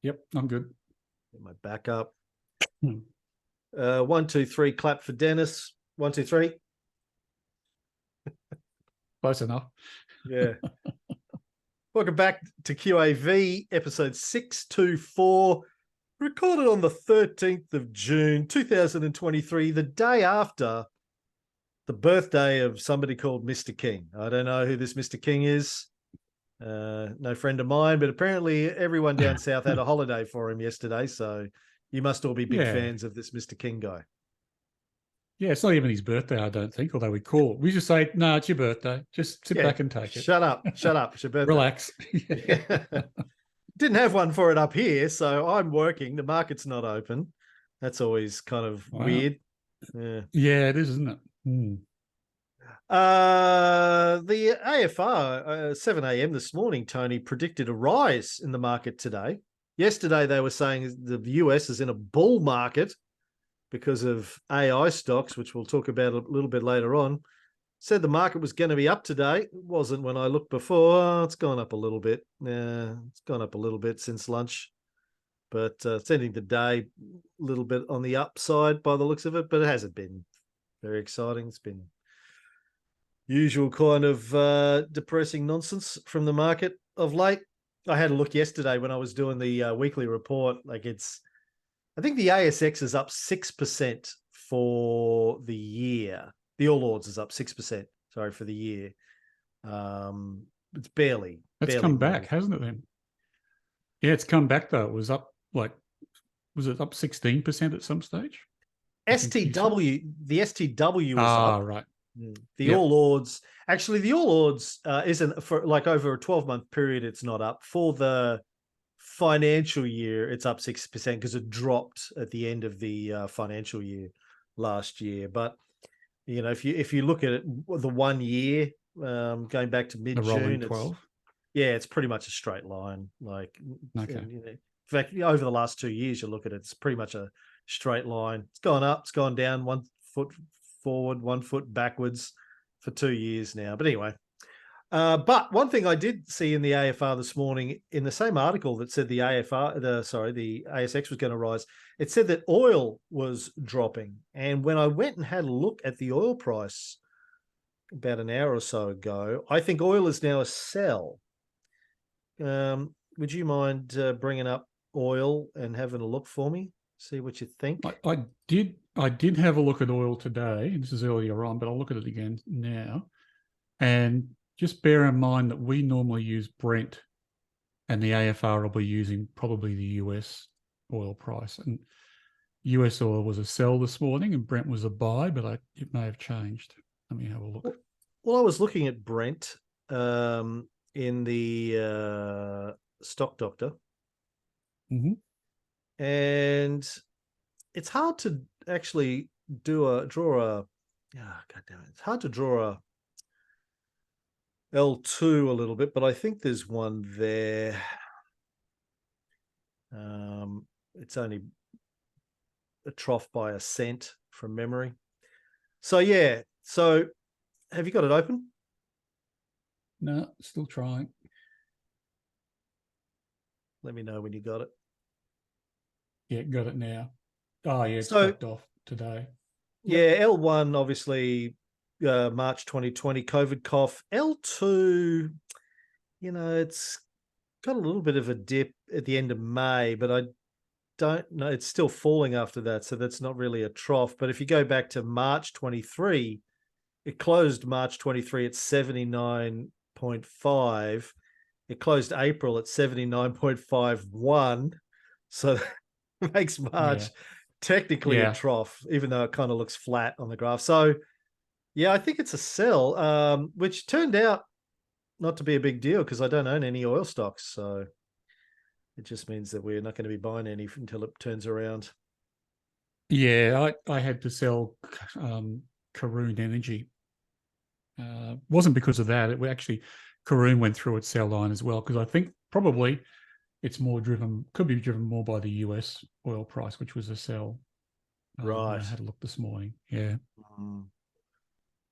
Yep, I'm good. Get my back up. Hmm. 1, 2, 3, clap for Dennis. 1, 2, 3. Close enough. Yeah. Welcome back to QAV, episode 624, recorded on the 13th of June, 2023, the day after the birthday of somebody called Mr. King. I don't know who this Mr. King is. No friend of mine, but apparently everyone down south had a holiday for him yesterday, so you must all be big fans of this Mr. King guy. Yeah, it's not even his birthday, I don't think, although we just say, no, it's your birthday. Just sit back and take it. Shut up. It's your birthday. Relax. Didn't have one for it up here, so I'm working. The market's not open. That's always kind of weird. Yeah, it is, isn't it? The AFR, 7 a.m. this morning, Tony, predicted a rise in the market today. Yesterday, they were saying the US is in a bull market because of AI stocks, which we'll talk about a little bit later on. Said the market was going to be up today. It wasn't when I looked before. Oh, it's gone up a little bit. Yeah, it's gone up a little bit since lunch. But it's ending the day a little bit on the upside by the looks of it, but it hasn't been very exciting. It's been usual kind of depressing nonsense from the market of late. I had a look yesterday when I was doing the weekly report. I think the ASX is up 6% for the year. The All Ords is up 6%, sorry, for the year. It's barely. That's come back, hasn't it then? Yeah, it's come back though. It was up was it up 16% at some stage? STW, the STW was up. Right. The All Ords, actually the All Ords isn't for over a 12-month period, it's not up. For the financial year, it's up 6% because it dropped at the end of the financial year last year. But if you look at it, the 1 year going back to mid-June, 12. It's pretty much a straight line. Okay. In fact, over the last 2 years, you look at it, it's pretty much a straight line. It's gone up, it's gone down, 1 foot forward, 1 foot backwards for 2 years now. But anyway, but one thing I did see in the AFR this morning, in the same article that said the ASX was going to rise, it said that oil was dropping. And when I went and had a look at the oil price about an hour or so ago, I think oil is now a sell. Would you mind bringing up oil and having a look for me? See what you think. I did have a look at oil today. This is earlier on, but I'll look at it again now. And just bear in mind that we normally use Brent, and the AFR will be using probably the US oil price. And US oil was a sell this morning and Brent was a buy, but it may have changed. Let me have a look. Well, I was looking at Brent in the Stock Doctor. Mm-hmm. And it's hard to actually it's hard to draw a L2 a little bit, but I think there's one there. It's only a trough by a cent from memory. So have you got it open? No, still trying. Let me know when you got it. Yeah, got it now. Oh, yeah, it's dropped off today. Yeah, L1, obviously, March 2020, COVID cough. L2, it's got a little bit of a dip at the end of May, but I don't know. It's still falling after that, so that's not really a trough. But if you go back to March 23, it closed March 23 at 79.5. It closed April at 79.51. So it makes March technically a trough, even though it kind of looks flat on the graph. So, yeah, I think it's a sell, which turned out not to be a big deal because I don't own any oil stocks. So it just means that we're not going to be buying any until it turns around. Yeah, I had to sell Karoon Energy. Wasn't because of that. Karoon went through its sell line as well, because I think probably it's could be driven more by the US oil price, which was a sell. Right. I had a look this morning. Yeah.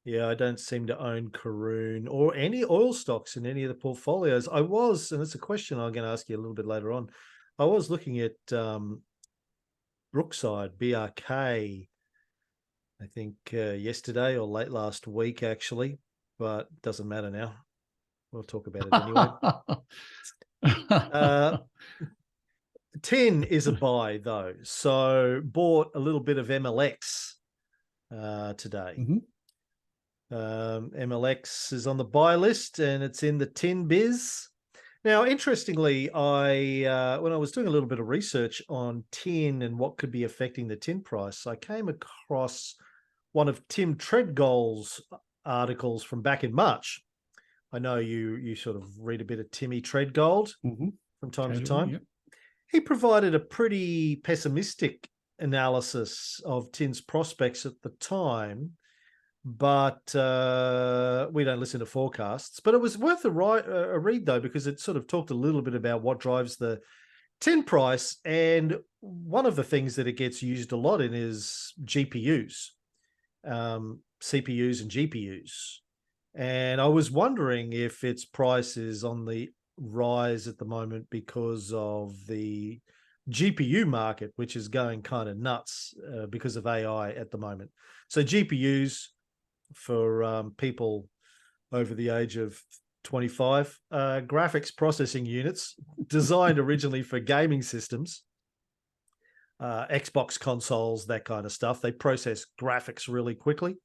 Yeah, I don't seem to own Karoon or any oil stocks in any of the portfolios. I was, and it's a question I'm going to ask you a little bit later on, I was looking at Brookside, BRK, I think yesterday or late last week, actually, but doesn't matter now. We'll talk about it anyway. 10 is a buy, though. So bought a little bit of MLX today. Mm-hmm. MLX is on the buy list, and it's in the tin biz. Now, interestingly, I when I was doing a little bit of research on tin and what could be affecting the tin price, I came across one of Tim Treadgold's articles from back in March. I know you sort of read a bit of Timmy Treadgold from time to time. Yep. He provided a pretty pessimistic analysis of tin's prospects at the time, but we don't listen to forecasts. But it was worth a read, though, because it sort of talked a little bit about what drives the tin price. And one of the things that it gets used a lot in is GPUs, CPUs and GPUs. And I was wondering if its price is on the rise at the moment because of the GPU market, which is going kind of nuts because of AI at the moment. So GPUs, for people over the age of 25, graphics processing units designed originally for gaming systems, Xbox consoles, that kind of stuff. They process graphics really quickly.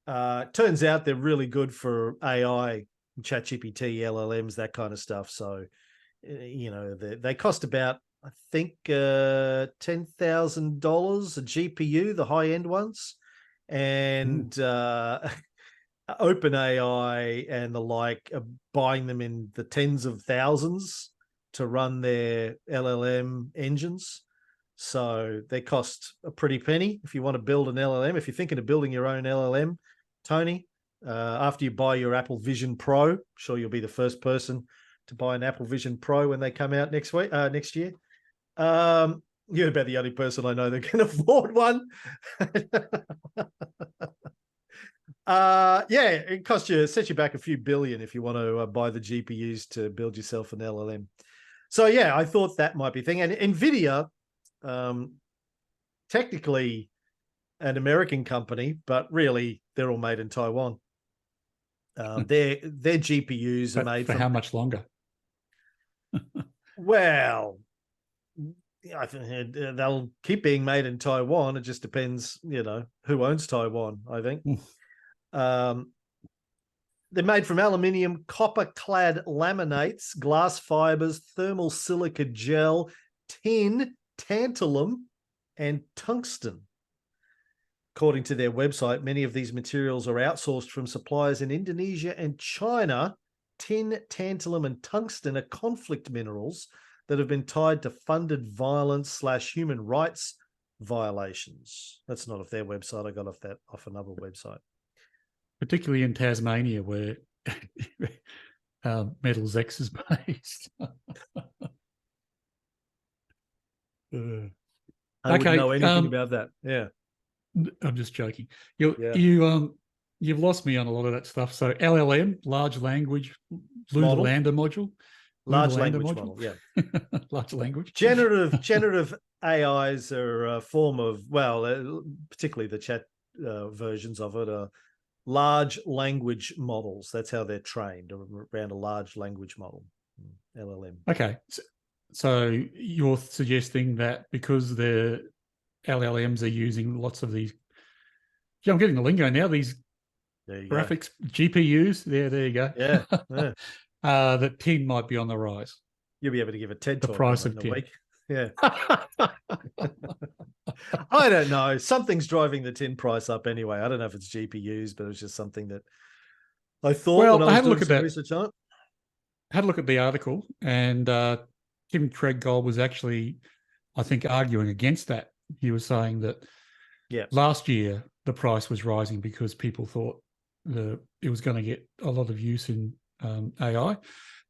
Turns out they're really good for AI, ChatGPT, LLMs, that kind of stuff. So, they cost about, I think, $10,000 a GPU, the high-end ones. And OpenAI and the like are buying them in the tens of thousands to run their LLM engines. So they cost a pretty penny if you want to build an LLM. If you're thinking of building your own LLM, Tony, after you buy your Apple Vision Pro, I'm sure you'll be the first person to buy an Apple Vision Pro when they come out next year. You're about the only person I know that can afford one. It sets you back a few billion if you want to buy the GPUs to build yourself an LLM. So yeah, I thought that might be a thing. And NVIDIA, technically an American company, but really they're all made in Taiwan. Their GPUs are made for how much longer? Well, I think they'll keep being made in Taiwan. It just depends, who owns Taiwan, I think. They're made from aluminium, copper-clad laminates, glass fibers, thermal silica gel, tin, tantalum, and tungsten. According to their website, many of these materials are outsourced from suppliers in Indonesia and China. Tin, tantalum, and tungsten are conflict minerals that have been tied to funded violence/human rights violations. That's not off their website. I got off another website. Particularly in Tasmania, where Metals X is based. I wouldn't know anything about that. Yeah. I'm just joking. You've lost me on a lot of that stuff. So LLM, large language, Lander module. Large language model, yeah. Large language. Generative AIs are a form of, particularly the chat versions of it are large language models. That's how they're trained, around a large language model, LLM. Okay. So you're suggesting that because the LLMs are using lots of these, I'm getting the lingo now, these graphics, GPUs, there you go. Yeah. That tin might be on the rise. You'll be able to give a TED talk. The price of in a tin. week. Yeah. I don't know. Something's driving the tin price up anyway. I don't know if it's GPUs, but it's just something that I thought when I was doing some research on it. I had a look at the article, and Tim Treadgold was actually, I think, arguing against that. He was saying that last year the price was rising because people thought it was going to get a lot of use in AI.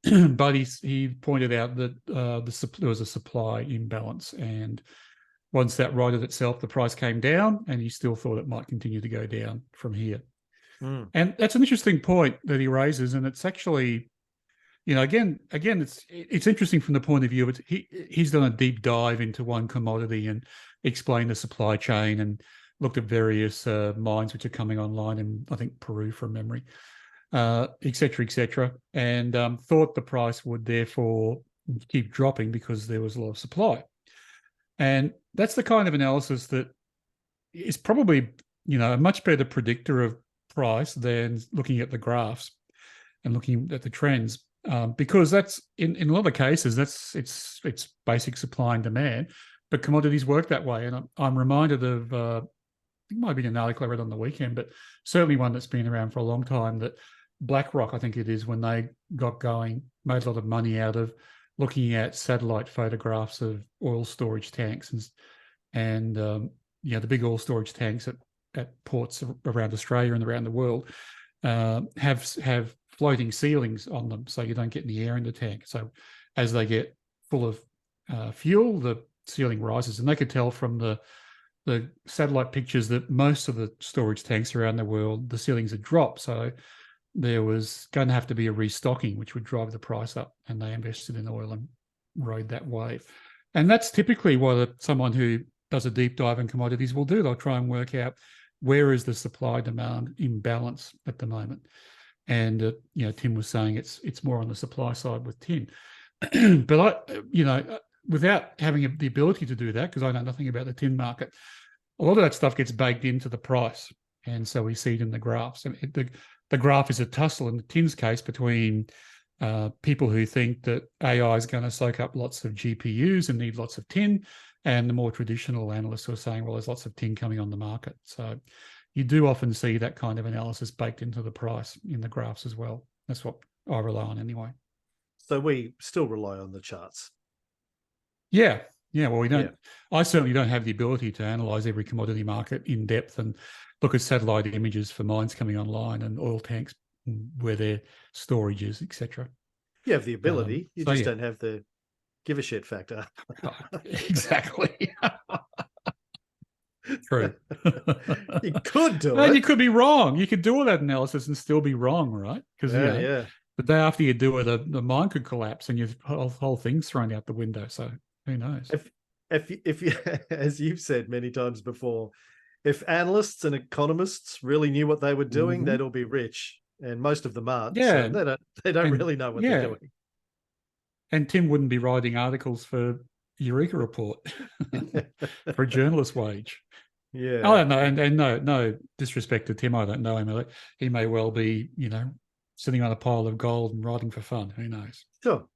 But he pointed out that there was a supply imbalance, and once that righted itself, the price came down, and he still thought it might continue to go down from here. And that's an interesting point that he raises, and it's actually again, it's interesting from the point of view of he's done a deep dive into one commodity and explained the supply chain and looked at various mines which are coming online in, I think, Peru from memory, et cetera, and thought the price would therefore keep dropping because there was a lot of supply. And that's the kind of analysis that is probably, a much better predictor of price than looking at the graphs and looking at the trends, because that's in a lot of cases it's basic supply and demand, but commodities work that way. And I'm reminded of I think it might be an article I read on the weekend, but certainly one that's been around for a long time, that BlackRock, I think it is, when they got going, made a lot of money out of looking at satellite photographs of oil storage tanks and the big oil storage tanks at ports around Australia and around the world have floating ceilings on them, so you don't get any air in the tank. So as they get full of fuel, the ceiling rises, and they could tell from the satellite pictures that most of the storage tanks around the world, the ceilings had dropped. So there was going to have to be a restocking, which would drive the price up, and they invested in oil and rode that wave. And that's typically what someone who does a deep dive in commodities will do. They'll try and work out where is the supply-demand imbalance at the moment. And Tim was saying it's more on the supply side with tin. But without having the ability to do that, because I know nothing about the tin market, a lot of that stuff gets baked into the price, and so we see it in the graphs. And the graph is a tussle in the tin's case between people who think that AI is going to soak up lots of GPUs and need lots of tin, and the more traditional analysts who are saying, well, there's lots of tin coming on the market. So you do often see that kind of analysis baked into the price in the graphs as well. That's what I rely on anyway. So we still rely on the charts. Yeah. Well, we don't. Yeah. I certainly don't have the ability to analyze every commodity market in depth and look at satellite images for mines coming online and oil tanks where their storage is, etc. You have the ability. You just don't have the give a shit factor. Exactly. True. You could do it. And you could be wrong. You could do all that analysis and still be wrong, right? Because the day after you do it, the mine could collapse and your whole thing's thrown out the window. So who knows? If you, as you've said many times before, if analysts and economists really knew what they were doing, they'd all be rich, and most of them aren't. Yeah, so they don't really know what they're doing. And Tim wouldn't be writing articles for Eureka Report for a journalist wage. Yeah, I don't know, and no disrespect to Tim, I don't know him. He may well be, sitting on a pile of gold and writing for fun. Who knows?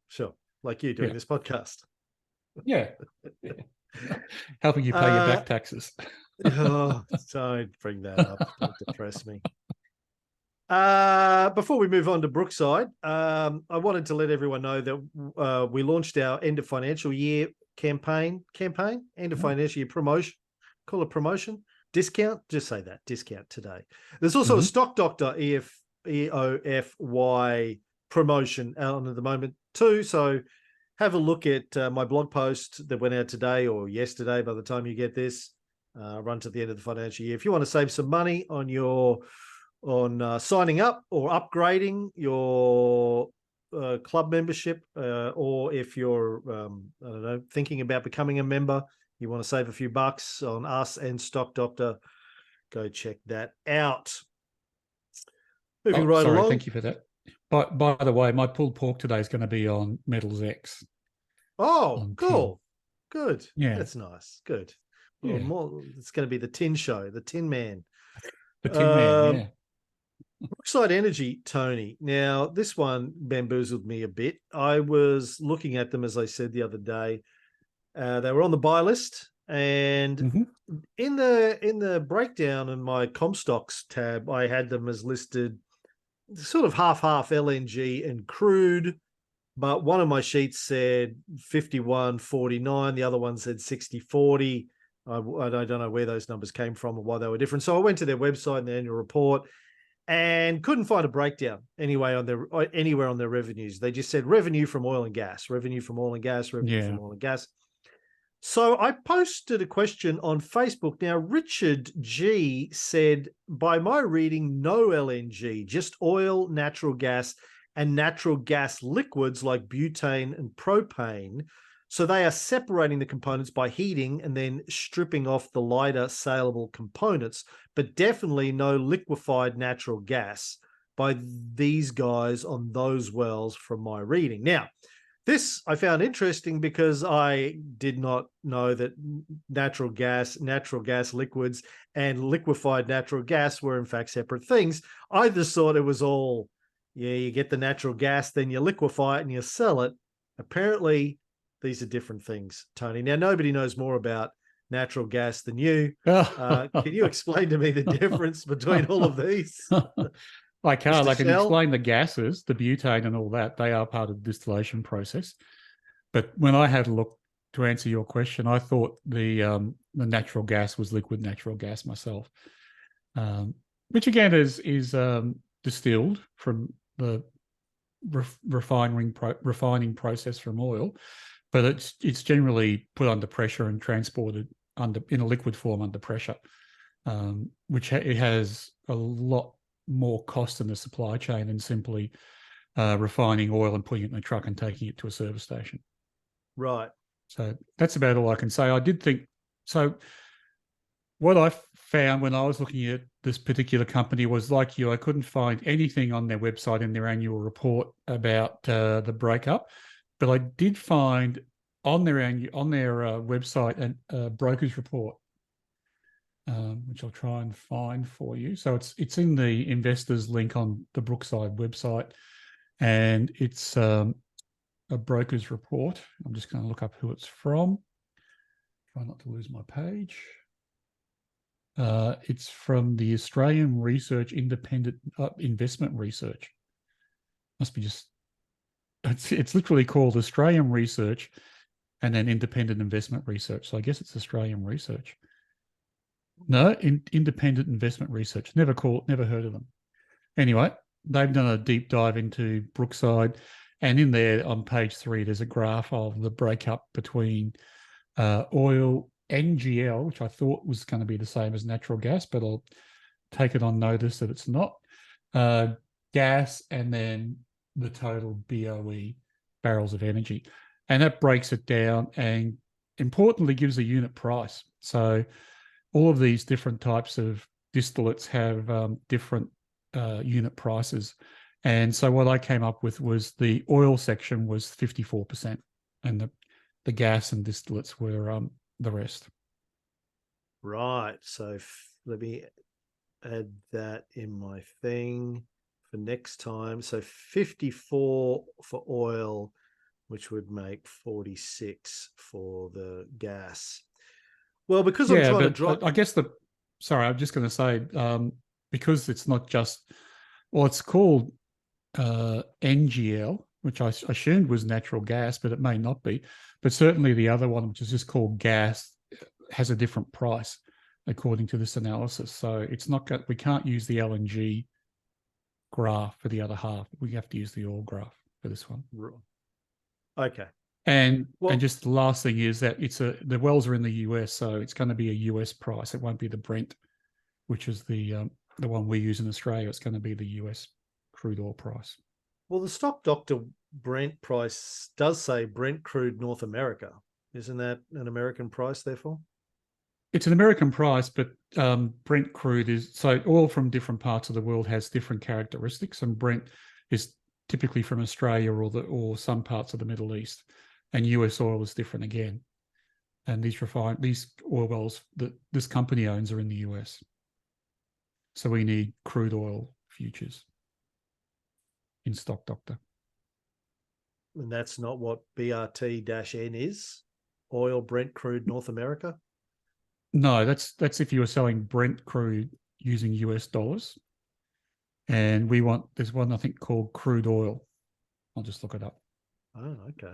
Sure. Like you doing this podcast. Yeah. Helping you pay your back taxes. Oh, don't bring that up. Don't depress me. Before we move on to Brookside, I wanted to let everyone know that we launched our end of financial year campaign, end of financial year promotion, call it promotion, discount, just say that, discount today. There's also a Stock Doctor EOFY promotion out at the moment too, so have a look at my blog post that went out today or yesterday by the time you get this, run to the end of the financial year. If you want to save some money on signing up or upgrading your club membership, or if you're thinking about becoming a member, you want to save a few bucks on us and Stock Doctor, go check that out. Moving along. Thank you for that. By the way, my pulled pork today is going to be on Metals X. Oh, cool. Good. Yeah. That's nice. Good. Yeah. More, it's going to be the Tin Show, the Tin Man. The Tin Man, yeah. Brookside Energy, Tony. Now, this one bamboozled me a bit. I was looking at them, as I said the other day. They were on the buy list, and in the breakdown in my Comstocks tab, I had them as listed sort of half LNG and crude, but one of my sheets said 51-49, the other one said 60-40. I don't know where those numbers came from or why they were different. So I went to their website and the annual report and couldn't find a breakdown anywhere on their revenues. They just said revenue from oil and gas, revenue from oil and gas, revenue from oil and gas. So I posted a question on Facebook. Now, Richard G said, by my reading, no LNG, just oil, natural gas, and natural gas liquids like butane and propane. So they are separating the components by heating and then stripping off the lighter saleable components, but definitely no liquefied natural gas by these guys on those wells from my reading. Now, this I found interesting because I did not know that natural gas liquids, and liquefied natural gas were in fact separate things. I just thought it was all, yeah, you get the natural gas, then you liquefy it and you sell it. Apparently, these are different things, Tony. Now, nobody knows more about natural gas than you. Can you explain to me the difference between all of these? I can't. Mr. I can Shell? explain the gases, the butane and all that. They are part of the distillation process. But when I had a look to answer your question, I thought the natural gas was liquid natural gas myself, which again is distilled from the refining process from oil, but it's generally put under pressure and transported in a liquid form under pressure, which it has a lot more cost in the supply chain than simply refining oil and putting it in a truck and taking it to a service station. Right. So that's about all I can say. I did think so. What I found when I was looking at this particular company was, like you, I couldn't find anything on their website in their annual report about the breakup, but I did find on their website a broker's report, which I'll try and find for you. So it's in the investors link on the Brookside website, and it's a broker's report. I'm just going to look up who it's from. Try not to lose my page. It's from the Australian Research Independent Investment Research. Must be just, it's literally called Australian Research and then Independent Investment Research. So I guess it's Australian Research. No, Independent Investment Research. Never heard of them. Anyway, they've done a deep dive into Brookside, and in there on page 3, there's a graph of the breakup between oil, NGL, which I thought was going to be the same as natural gas, but I'll take it on notice that it's not, gas, and then the total BOE, barrels of energy. And that breaks it down and importantly gives a unit price. So all of these different types of distillates have different unit prices. And so what I came up with was the oil section was 54%, and the gas and distillates were the rest. Right. So let me add that in my thing for next time. So 54 for oil, which would make 46 for the gas. Well, because I'm trying to drop, I guess sorry, I'm just going to say, because it's not just, well, it's called NGL, which I assumed was natural gas, but it may not be. But certainly the other one, which is just called gas, has a different price according to this analysis. So it's not we can't use the LNG graph for the other half. We have to use the oil graph for this one. Okay. And just the last thing is that the wells are in the US, so it's going to be a US price. It won't be the Brent, which is the one we use in Australia. It's going to be the US crude oil price. Well, the Stock Doctor Brent price does say Brent crude North America. Isn't that an American price, therefore? It's an American price, but Brent crude is, so oil from different parts of the world has different characteristics, and Brent is typically from Australia or some parts of the Middle East, and US oil is different again. And these oil wells that this company owns are in the US. So we need crude oil futures in Stock Doctor. And that's not what BRT-N is? Oil Brent crude North America? No, that's if you were selling Brent crude using US dollars. And there's one I think called Crude Oil. I'll just look it up. Oh, okay.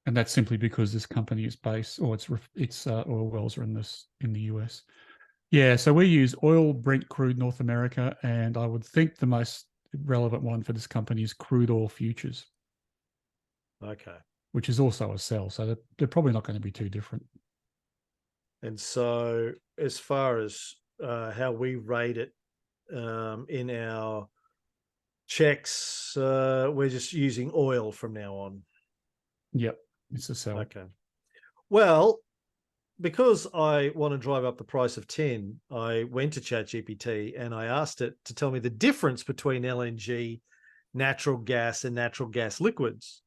And that's simply because this company is based, or its oil wells are in the US. Yeah, so we use oil Brent crude North America, and I would think the most relevant one for this company is crude oil futures. Okay. Which is also a sell, so they're probably not going to be too different. And so as far as how we rate it in our checks. We're just using oil from now on. Yep, it's a sell. Okay. Well, because I want to drive up the price of tin, I went to ChatGPT and I asked it to tell me the difference between LNG, natural gas, and natural gas liquids.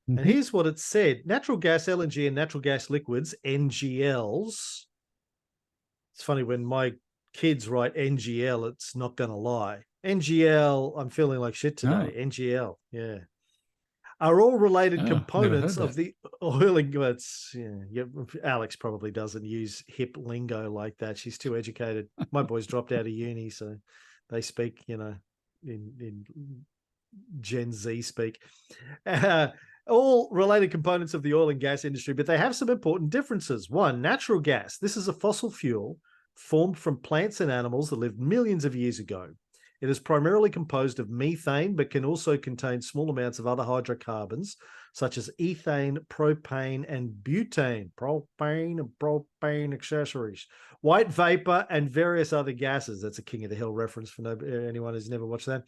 And Mhm. here's what it said. Natural gas, LNG, and natural gas liquids, NGLs. It's funny when my kids write NGL, it's not going to lie. NGL, I'm feeling like shit today. Oh, NGL, yeah. Are all related never components heard of that. the oil and gas. Yeah, Alex probably doesn't use hip lingo like that. She's too educated. My boys dropped out of uni, so they speak, in Gen Z speak. All related components of the oil and gas industry, but they have some important differences. One, natural gas. This is a fossil fuel formed from plants and animals that lived millions of years ago. It is primarily composed of methane, but can also contain small amounts of other hydrocarbons, such as ethane, propane, and butane. Propane and propane accessories. White vapor and various other gases. That's a King of the Hill reference for anyone who's never watched that.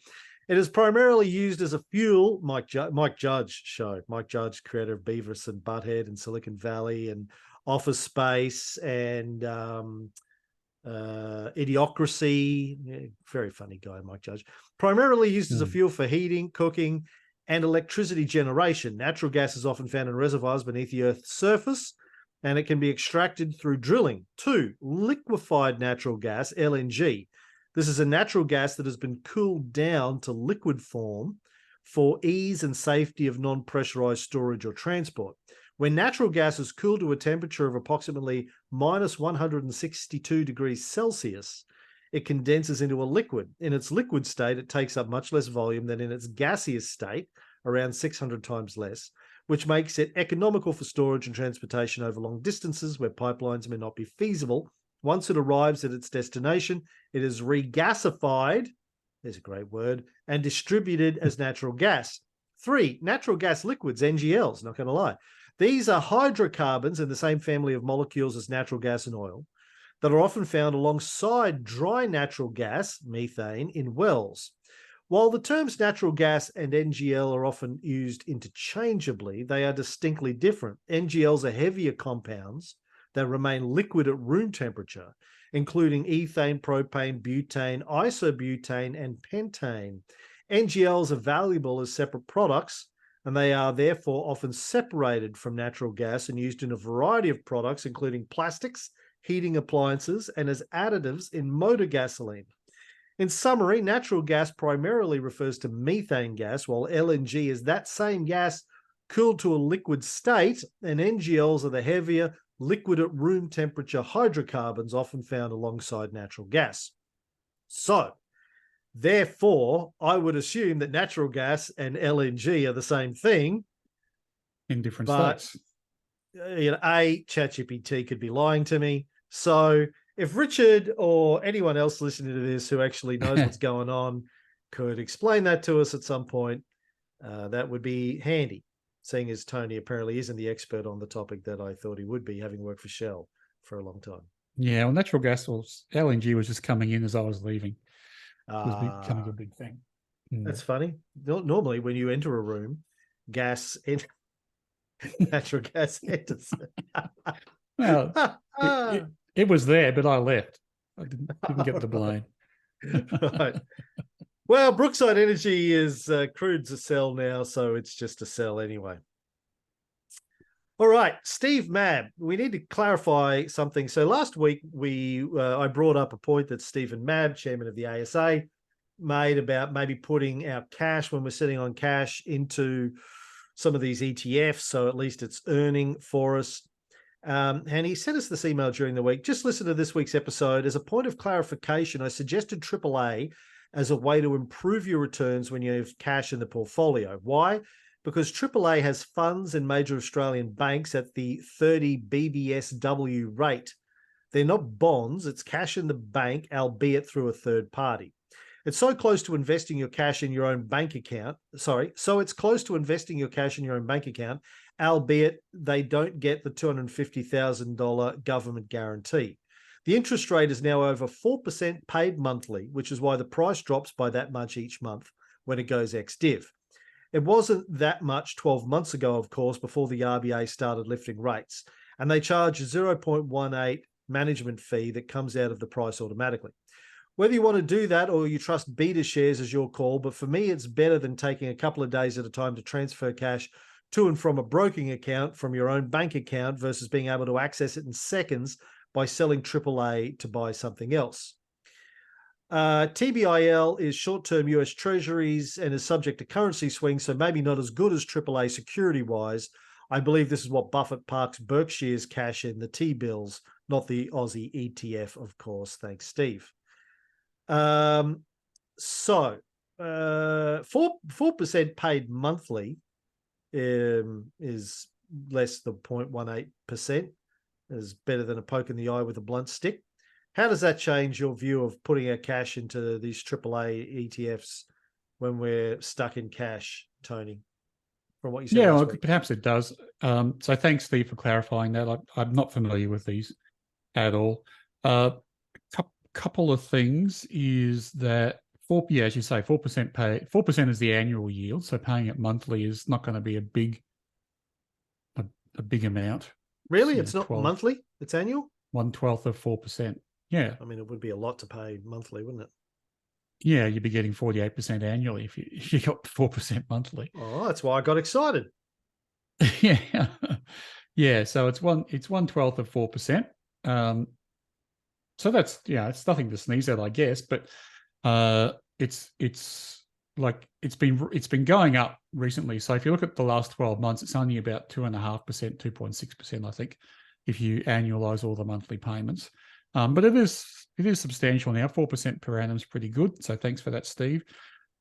It is primarily used as a fuel. Mike Judge show. Mike Judge, creator of Beavis and Butthead and Silicon Valley and Office Space and Idiocracy. Yeah, very funny guy, Mike Judge. Primarily used as a fuel for heating, cooking, and electricity generation. Natural gas is often found in reservoirs beneath the Earth's surface, and it can be extracted through drilling. 2, liquefied natural gas, LNG. This is a natural gas that has been cooled down to liquid form for ease and safety of non-pressurized storage or transport. When natural gas is cooled to a temperature of approximately minus 162 degrees Celsius, it condenses into a liquid. In its liquid state, it takes up much less volume than in its gaseous state, around 600 times less, which makes it economical for storage and transportation over long distances where pipelines may not be feasible. Once it arrives at its destination, it is regasified, there's a great word, and distributed as natural gas. 3, natural gas liquids, NGLs, not going to lie. These are hydrocarbons in the same family of molecules as natural gas and oil that are often found alongside dry natural gas, methane, in wells. While the terms natural gas and NGL are often used interchangeably, they are distinctly different. NGLs are heavier compounds that remain liquid at room temperature, including ethane, propane, butane, isobutane, and pentane. NGLs are valuable as separate products, and they are therefore often separated from natural gas and used in a variety of products, including plastics, heating appliances, and as additives in motor gasoline. In summary, natural gas primarily refers to methane gas, while LNG is that same gas cooled to a liquid state, and NGLs are the heavier, liquid at room temperature hydrocarbons often found alongside natural gas. So, therefore, I would assume that natural gas and LNG are the same thing. In different but, states. ChatGPT could be lying to me. So if Richard or anyone else listening to this who actually knows what's going on could explain that to us at some point, that would be handy, seeing as Tony apparently isn't the expert on the topic that I thought he would be, having worked for Shell for a long time. Yeah, well, natural gas or LNG was just coming in as I was leaving. It was becoming a big thing. That's funny. Normally, when you enter a room, natural gas enters. Well, it was there, but I left. I didn't get the blame. Right. Well, Brookside Energy is crude's a sell now, so it's just a sell anyway. All right, Steve Mabb, we need to clarify something. So last week I brought up a point that Stephen Mabb, chairman of the ASA, made about maybe putting our cash when we're sitting on cash into some of these ETFs, so at least it's earning for us. And he sent us this email during the week. Just listen to this week's episode. As a point of clarification, I suggested AAA as a way to improve your returns when you have cash in the portfolio. Why? Because AAA has funds in major Australian banks at the 30 BBSW rate. They're not bonds, it's cash in the bank, albeit through a third party. It's so close to investing your cash in your own bank account. So it's close to investing your cash in your own bank account, albeit they don't get the $250,000 government guarantee. The interest rate is now over 4% paid monthly, which is why the price drops by that much each month when it goes ex-div. It wasn't that much 12 months ago, of course, before the RBA started lifting rates, and they charge a 0.18 management fee that comes out of the price automatically. Whether you want to do that or you trust Betashares is your call, but for me, it's better than taking a couple of days at a time to transfer cash to and from a broking account from your own bank account versus being able to access it in seconds by selling AAA to buy something else. TBIL is short-term US Treasuries and is subject to currency swings, so maybe not as good as AAA security-wise. I believe this is what Buffett parks Berkshire's cash in, the T-bills, not the Aussie ETF, of course. Thanks, Steve. 4% paid monthly is less than 0.18%, is better than a poke in the eye with a blunt stick. How does that change your view of putting our cash into these AAA ETFs when we're stuck in cash, Tony, from what you said last week? Perhaps it does. So thanks, Steve, for clarifying that. I'm not familiar with these at all. Couple of things is that as you say, 4% pay. 4% is the annual yield, so paying it monthly is not going to be a big amount. Really, it's not monthly; it's annual. 1/12 of 4%. Yeah, I mean, it would be a lot to pay monthly, wouldn't it? Yeah, you'd be getting 48% annually if you got 4% monthly. Oh, that's why I got excited. Yeah, yeah. So it's 1/12 of 4%. So that's it's nothing to sneeze at, I guess. But it's been going up recently. So if you look at the last 12 months, it's only about 2.5%, 2.6%, I think, if you annualize all the monthly payments. But it is substantial now. 4% per annum is pretty good. So thanks for that, Steve.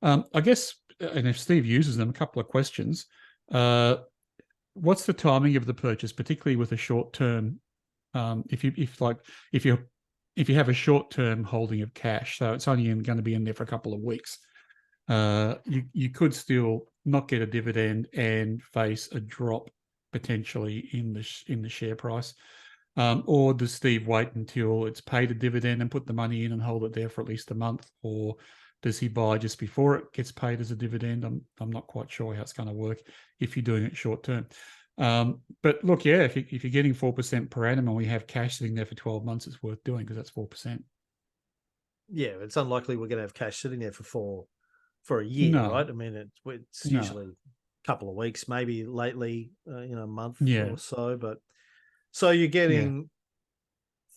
I guess, and if Steve uses them, a couple of questions. What's the timing of the purchase, particularly with a short term? If you have a short term holding of cash, so it's only going to be in there for a couple of weeks, you could still not get a dividend and face a drop potentially in the share price. Or does Steve wait until it's paid a dividend and put the money in and hold it there for at least a month? Or does he buy just before it gets paid as a dividend? I'm not quite sure how it's going to work if you're doing it short term. But look, yeah, if you're getting 4% per annum and we have cash sitting there for 12 months, it's worth doing because that's 4%. Yeah, it's unlikely we're going to have cash sitting there for a year, right? I mean, it's usually a couple of weeks, maybe lately, a month or so. But so you're getting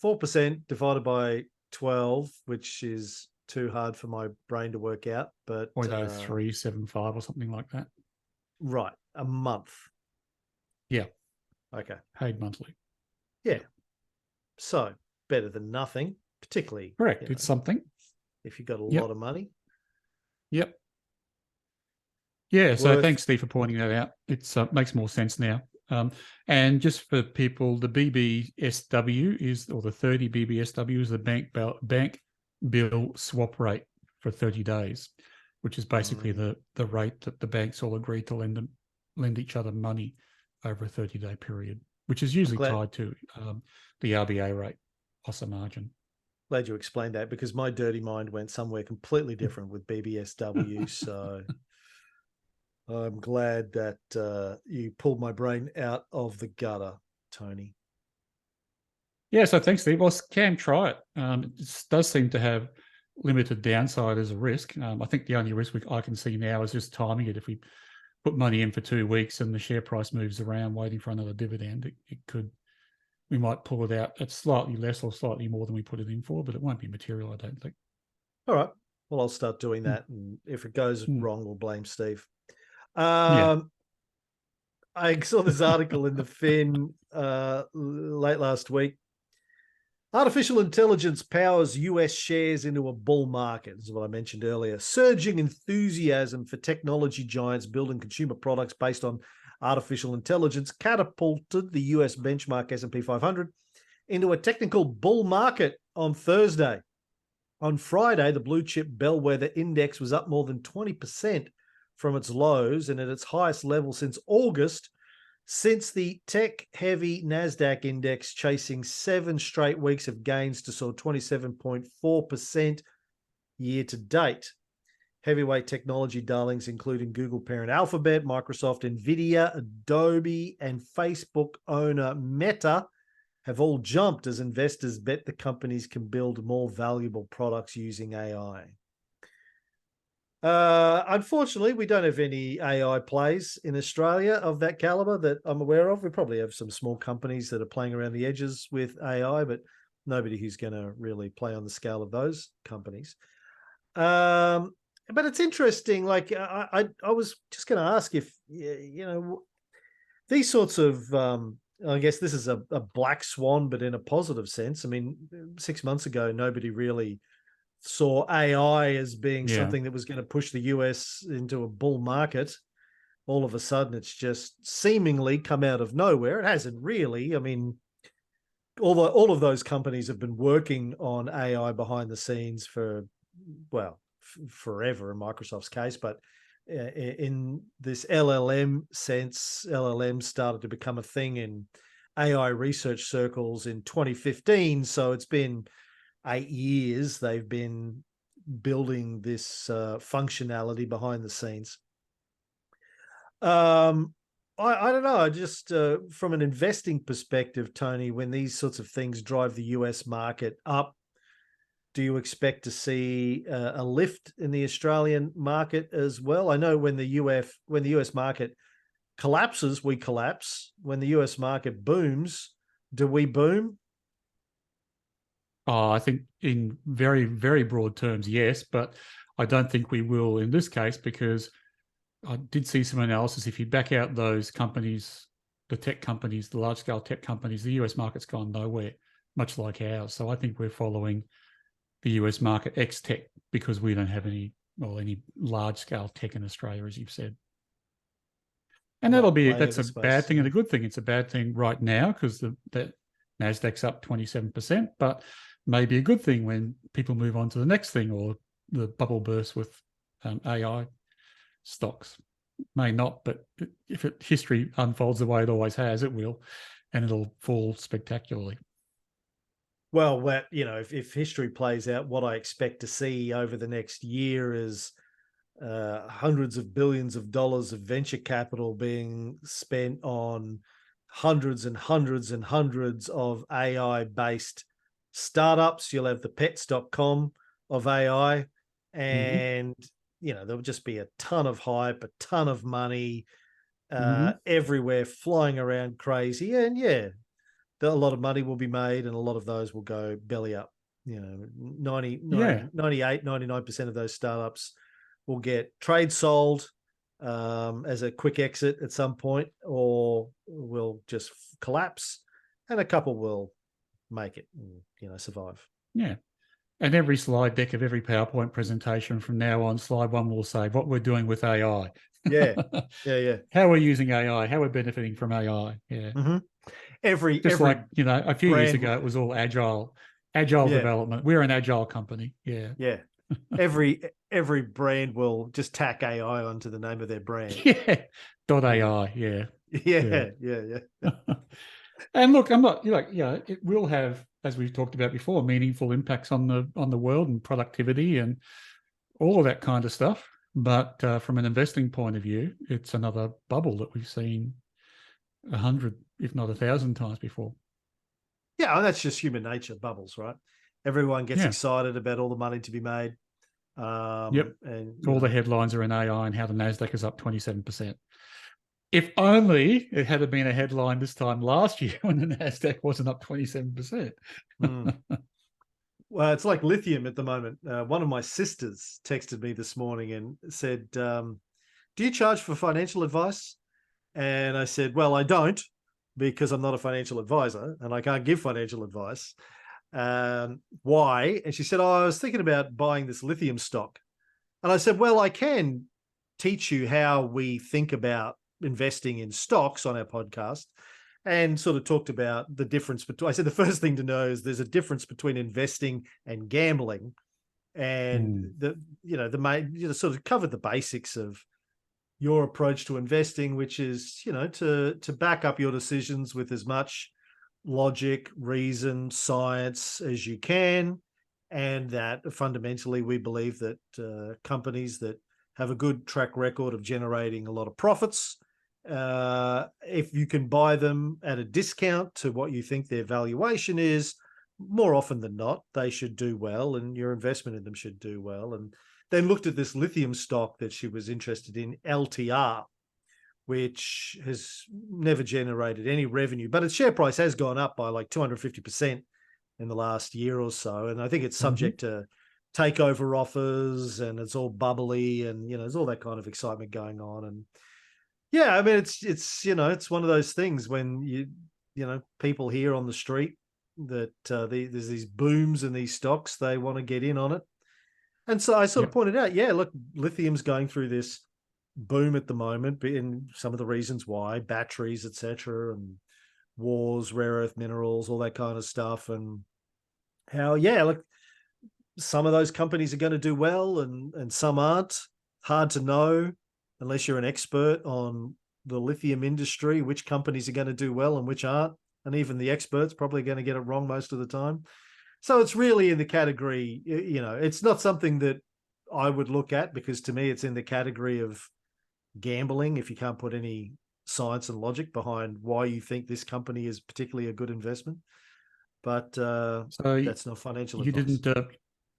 4% divided by 12, which is too hard for my brain to work out. But 0.0375 or something like that. Right, a month. Yeah. Okay. Paid monthly. Yeah. So better than nothing, particularly. Correct. It's something. If you've got a lot of money. Yep. Yeah. So thanks, Steve, for pointing that out. It makes more sense now. And just for people, the BBSW or the 30 BBSW is the bank bill swap rate for 30 days, which is basically the rate that the banks all agreed to lend each other money over a 30-day period, which is usually tied to the RBA rate plus a margin. Glad you explained that because my dirty mind went somewhere completely different with BBSW. So I'm glad that you pulled my brain out of the gutter, Tony. Yeah, so thanks, Steve. Well, Cam, try it. It does seem to have limited downside as a risk. I think the only risk I can see now is just timing it. If we put money in for 2 weeks and the share price moves around waiting for another dividend, we might pull it out at slightly less or slightly more than we put it in for, but it won't be material, I don't think. All right. Well, I'll start doing that. And if it goes wrong, we'll blame Steve. Yeah. I saw this article in the Fin late last week. Artificial intelligence powers US shares into a bull market, is what I mentioned earlier. Surging enthusiasm for technology giants building consumer products based on artificial intelligence catapulted the US benchmark S&P 500 into a technical bull market on Thursday. On Friday, the blue chip bellwether index was up more than 20% from its lows and at its highest level since August, since the tech-heavy NASDAQ index chasing 7 straight weeks of gains to soar 27.4% year to date. Heavyweight technology darlings, including Google parent Alphabet, Microsoft, Nvidia, Adobe, and Facebook owner Meta, have all jumped as investors bet the companies can build more valuable products using AI. Unfortunately, we don't have any AI plays in Australia of that caliber that I'm aware of. We probably have some small companies that are playing around the edges with AI, but nobody who's going to really play on the scale of those companies. But it's interesting. Like I was just going to ask if these sorts of I guess this is a black swan, but in a positive sense. I mean, 6 months ago, nobody really saw AI as being something that was going to push the US into a bull market. All of a sudden, it's just seemingly come out of nowhere. It hasn't really. I mean, all of those companies have been working on AI behind the scenes for, well, forever in Microsoft's case, but in this LLM sense, LLM started to become a thing in AI research circles in 2015. So it's been 8 years they've been building this functionality behind the scenes. I don't know. Just from an investing perspective, Tony, when these sorts of things drive the US market up, do you expect to see a lift in the Australian market as well? I know when the US market collapses, we collapse. When the US market booms, do we boom? I think in very, very broad terms, yes, but I don't think we will in this case, because I did see some analysis. If you back out those companies, the tech companies, the large-scale tech companies, the US market's gone nowhere, much like ours. So I think we're following the US market ex-tech because we don't have any large-scale tech in Australia, as you've said. And that's a bad thing and a good thing. It's a bad thing right now because the NASDAQ's up 27%, but maybe a good thing when people move on to the next thing, or the bubble bursts with AI stocks. May not, but if history unfolds the way it always has, it will, and it'll fall spectacularly. Well, if history plays out, what I expect to see over the next year is hundreds of billions of dollars of venture capital being spent on hundreds and hundreds and hundreds of AI-based startups. You'll have the pets.com of AI, and there'll just be a ton of hype, a ton of money everywhere flying around crazy. And a lot of money will be made, and a lot of those will go belly up. 98, 99% of those startups will get trade sold as a quick exit at some point, or will just collapse, and a couple will make it and, survive. Yeah. And every slide deck of every PowerPoint presentation from now on, slide 1 will say what we're doing with AI. Yeah. How we're using AI, how we're benefiting from AI. Yeah. Like, a few years ago, it was all agile development. We're an agile company. Yeah. Every brand will just tack AI onto the name of their brand. Yeah. .ai. Yeah. And look, I'm not, it will have, as we've talked about before, meaningful impacts on the world and productivity and all of that kind of stuff. But from an investing point of view, it's another bubble that we've seen 100, if not 1,000 times before. Yeah, and that's just human nature, bubbles, right? Everyone gets excited about all the money to be made. And all the headlines are in AI and how the NASDAQ is up 27%. If only it had been a headline this time last year when the NASDAQ wasn't up 27%. Well, it's like lithium at the moment. One of my sisters texted me this morning and said, do you charge for financial advice? And I said, well, I don't, because I'm not a financial advisor and I can't give financial advice. Why? And she said, I was thinking about buying this lithium stock. And I said, well, I can teach you how we think about investing in stocks on our podcast, and sort of talked about the difference between, I said, the first thing to know is there's a difference between investing and gambling. And sort of covered the basics of your approach to investing, which is, to back up your decisions with as much logic, reason, science as you can, and that fundamentally we believe that companies that have a good track record of generating a lot of profits, if you can buy them at a discount to what you think their valuation is, more often than not, they should do well, and your investment in them should do well. And then looked at this lithium stock that she was interested in, LTR, which has never generated any revenue, but its share price has gone up by like 250% in the last year or so. And I think it's subject to takeover offers, and it's all bubbly, and, you know, there's all that kind of excitement going on. And yeah, I mean, it's, you know, it's one of those things when you know, people hear on the street that there's these booms in these stocks, they want to get in on it. And so I sort of pointed out, yeah, look, lithium's going through this boom at the moment, in some of the reasons why, batteries, etc., and wars, rare earth minerals, all that kind of stuff. And how, yeah, look, some of those companies are going to do well, and some aren't. Hard to know unless you're an expert on the lithium industry, which companies are going to do well and which aren't. And even the experts probably going to get it wrong most of the time. So it's really in the category, you know, it's not something that I would look at, because to me it's in the category of gambling if you can't put any science and logic behind why you think this company is particularly a good investment. But So that's not financial advice.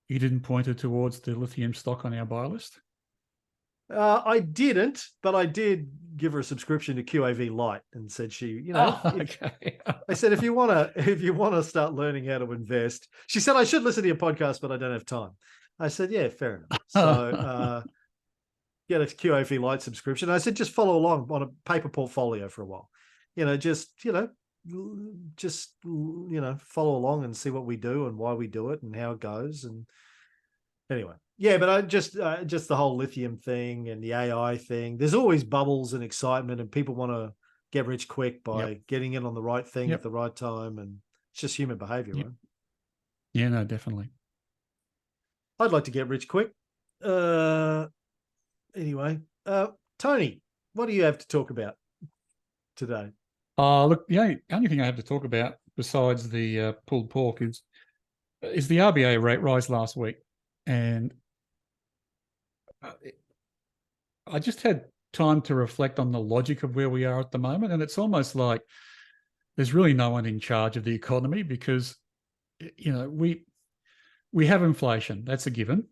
You didn't point her towards the lithium stock on our buy list? I didn't, but I did give her a subscription to QAV Lite, and said she, you know, okay. I said, if you want to start learning how to invest, she said, I should listen to your podcast, but I don't have time. I said, yeah, fair enough. So get a QAV Lite subscription. I said, just follow along on a paper portfolio for a while. You know, just follow along and see what we do and why we do it and how it goes. And anyway, yeah, but I just the whole lithium thing and the AI thing, there's always bubbles and excitement, and people want to get rich quick by getting in on the right thing at the right time. And it's just human behavior, right? Yeah, no, definitely. I'd like to get rich quick. Anyway, Tony, what do you have to talk about today? Look, the only thing I have to talk about besides the pulled pork is the RBA rate rise last week. And I just had time to reflect on the logic of where we are at the moment. And it's almost like there's really no one in charge of the economy, because, you know, we have inflation. That's a given.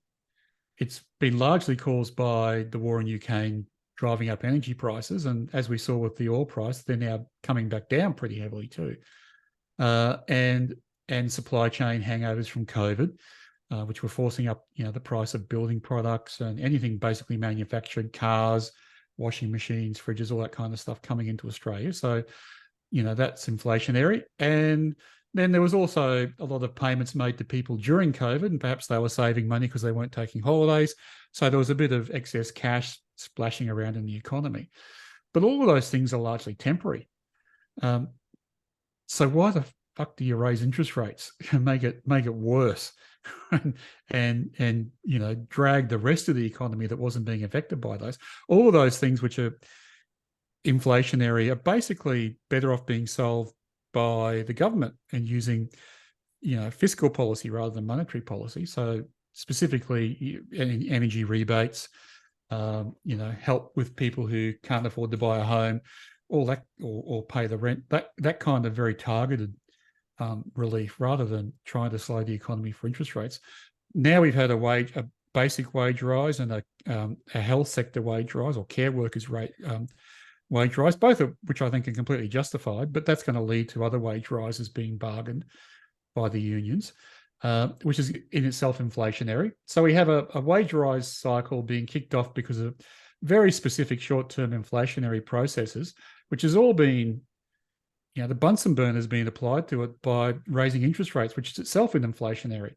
It's been largely caused by the war in Ukraine driving up energy prices. And as we saw with the oil price, they're now coming back down pretty heavily too. And supply chain hangovers from COVID, which were forcing up, you know, the price of building products and anything basically manufactured, cars, washing machines, fridges, all that kind of stuff coming into Australia. So, you know, that's inflationary. And then there was also a lot of payments made to people during COVID, and perhaps they were saving money because they weren't taking holidays. So there was a bit of excess cash splashing around in the economy. But all of those things are largely temporary. So why the fuck do you raise interest rates and make it worse and you know, drag the rest of the economy that wasn't being affected by those? All of those things which are inflationary are basically better off being solved by the government and using, you know, fiscal policy rather than monetary policy. So specifically energy rebates, you know, help with people who can't afford to buy a home, all that, or pay the rent, that kind of very targeted relief, rather than trying to slow the economy for interest rates. Now we've had a basic wage rise and a health sector wage rise, or care workers rate wage rise, both of which I think are completely justified, but that's going to lead to other wage rises being bargained by the unions, which is in itself inflationary. So we have a wage rise cycle being kicked off because of very specific short-term inflationary processes, which has all been, you know, the Bunsen burner has been applied to it by raising interest rates, which is itself inflationary.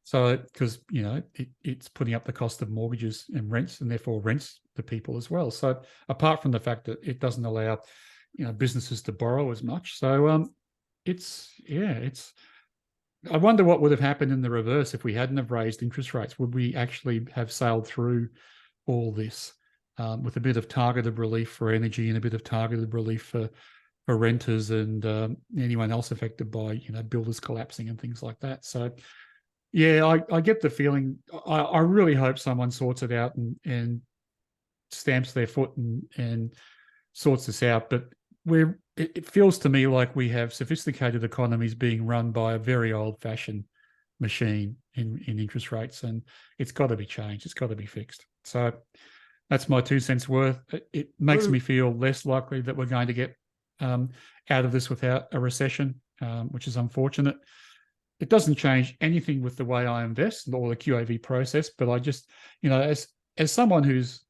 So, because, you know, it's putting up the cost of mortgages and rents, and therefore rents to people as well. So apart from the fact that it doesn't allow, you know, businesses to borrow as much. So I wonder what would have happened in the reverse if we hadn't have raised interest rates. Would we actually have sailed through all this with a bit of targeted relief for energy and a bit of targeted relief for renters and anyone else affected by, you know, builders collapsing and things like that? So, Yeah, I get the feeling. I really hope someone sorts it out and stamps their foot and sorts this out. But it feels to me like we have sophisticated economies being run by a very old-fashioned machine in interest rates, and it's got to be changed. It's got to be fixed. So that's my 2 cents worth. It makes me feel less likely that we're going to get out of this without a recession, which is unfortunate. It doesn't change anything with the way I invest or the QAV process, but I just, as someone who's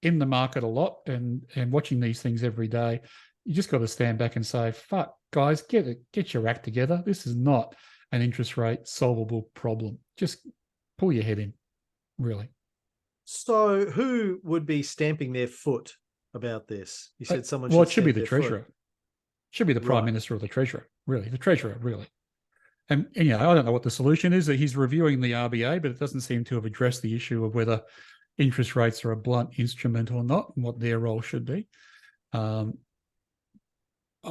in the market a lot and watching these things every day, you just got to stand back and say, fuck, guys, get your act together. This is not an interest rate solvable problem. Just pull your head in, really. So who would be stamping their foot about this? You said someone should. Well, it should be the Treasurer. Should be the Prime Minister or the Treasurer, really. The Treasurer, really. And I don't know what the solution is. That he's reviewing the RBA, but it doesn't seem to have addressed the issue of whether interest rates are a blunt instrument or not, and what their role should be. I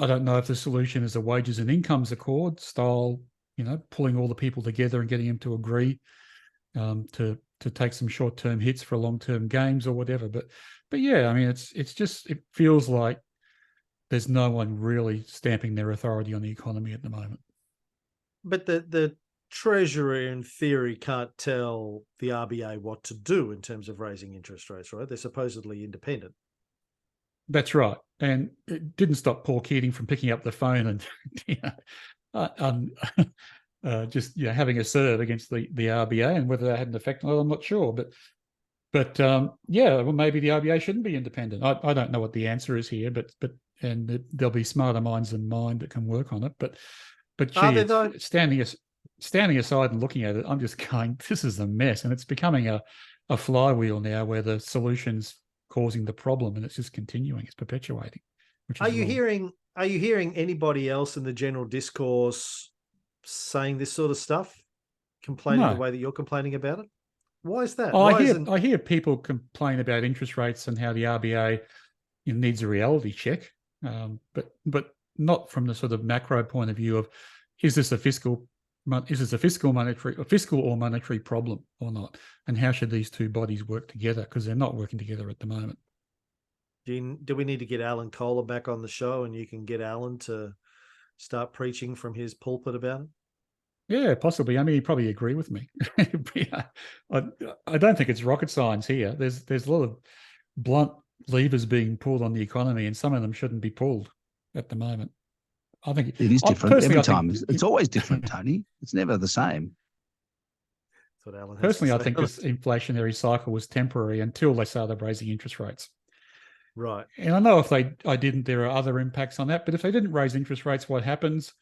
don't know if the solution is a wages and incomes accord style, pulling all the people together and getting them to agree to take some short-term hits for long-term gains or whatever. But yeah, I mean, it feels like there's no one really stamping their authority on the economy at the moment. But the Treasury, in theory, can't tell the RBA what to do in terms of raising interest rates, right? They're supposedly independent. That's right. And it didn't stop Paul Keating from picking up the phone and just having a serve against the RBA, and whether that had an effect, I'm not sure. But well, maybe the RBA shouldn't be independent. I don't know what the answer is here, but there'll be smarter minds than mine that can work on it. But gee, standing aside and looking at it, I'm just going, this is a mess, and it's becoming a flywheel now where the solution's causing the problem, and it's just continuing, it's perpetuating. Are you hearing anybody else in the general discourse saying this sort of stuff, complaining the way that you're complaining about it? Why is that? I hear people complain about interest rates and how the RBA needs a reality check, but not from the sort of macro point of view of is this a fiscal or monetary problem or not, and how should these two bodies work together, because they're not working together at the moment. Do we need to get Alan Kohler back on the show, and you can get Alan to start preaching from his pulpit about it? Yeah, possibly. I mean, he'd probably agree with me. I don't think it's rocket science here. There's a lot of blunt levers being pulled on the economy, and some of them shouldn't be pulled at the moment. I think it is different every time. It's always different, Tony. It's never the same. That's what Alan has personally, to I say. think this inflationary cycle was temporary until they started raising interest rates. Right. And I know if I didn't, there are other impacts on that. But if they didn't raise interest rates, what happens?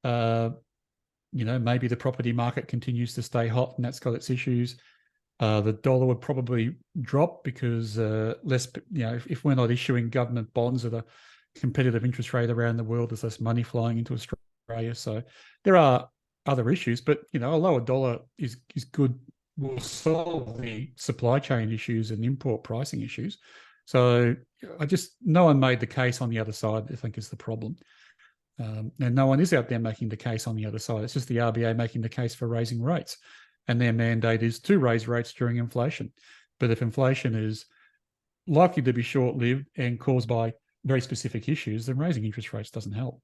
Maybe the property market continues to stay hot, and that's got its issues. The dollar would probably drop because if we're not issuing government bonds at a competitive interest rate around the world, there's less money flying into Australia. So there are other issues, but a lower dollar is good, will solve the supply chain issues and import pricing issues. So no one made the case on the other side, I think, is the problem. And no one is out there making the case on the other side. It's just the RBA making the case for raising rates. And their mandate is to raise rates during inflation. But if inflation is likely to be short-lived and caused by very specific issues, then raising interest rates doesn't help.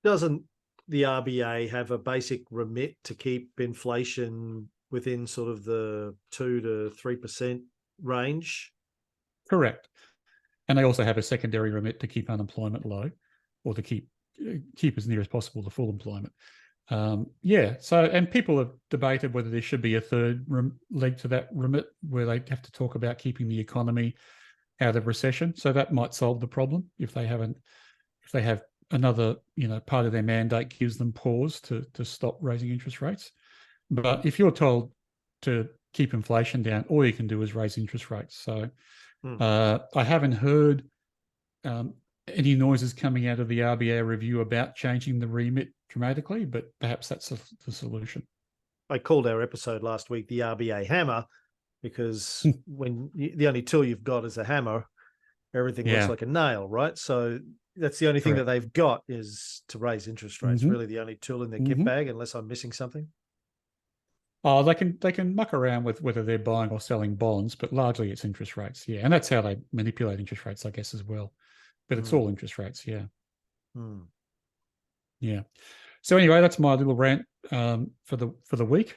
Doesn't the RBA have a basic remit to keep inflation within sort of the 2 to 3% range? Correct. And they also have a secondary remit to keep unemployment low, or to keep as near as possible to full employment. And people have debated whether there should be a third leg to that remit, where they have to talk about keeping the economy out of recession. So that might solve the problem if they have another, part of their mandate gives them pause to stop raising interest rates. But if you're told to keep inflation down, all you can do is raise interest rates. So I haven't heard any noises coming out of the RBA review about changing the remit dramatically, but perhaps that's the solution. I called our episode last week the RBA hammer, because when the only tool you've got is a hammer, everything looks like a nail, right? So that's the only thing that they've got is to raise interest rates. Really the only tool in their kit bag, unless I'm missing something. Oh, they can muck around with whether they're buying or selling bonds, but largely it's interest rates. Yeah, and that's how they manipulate interest rates, I guess, as well. But it's all interest rates. Yeah, yeah. So anyway, that's my little rant for the week.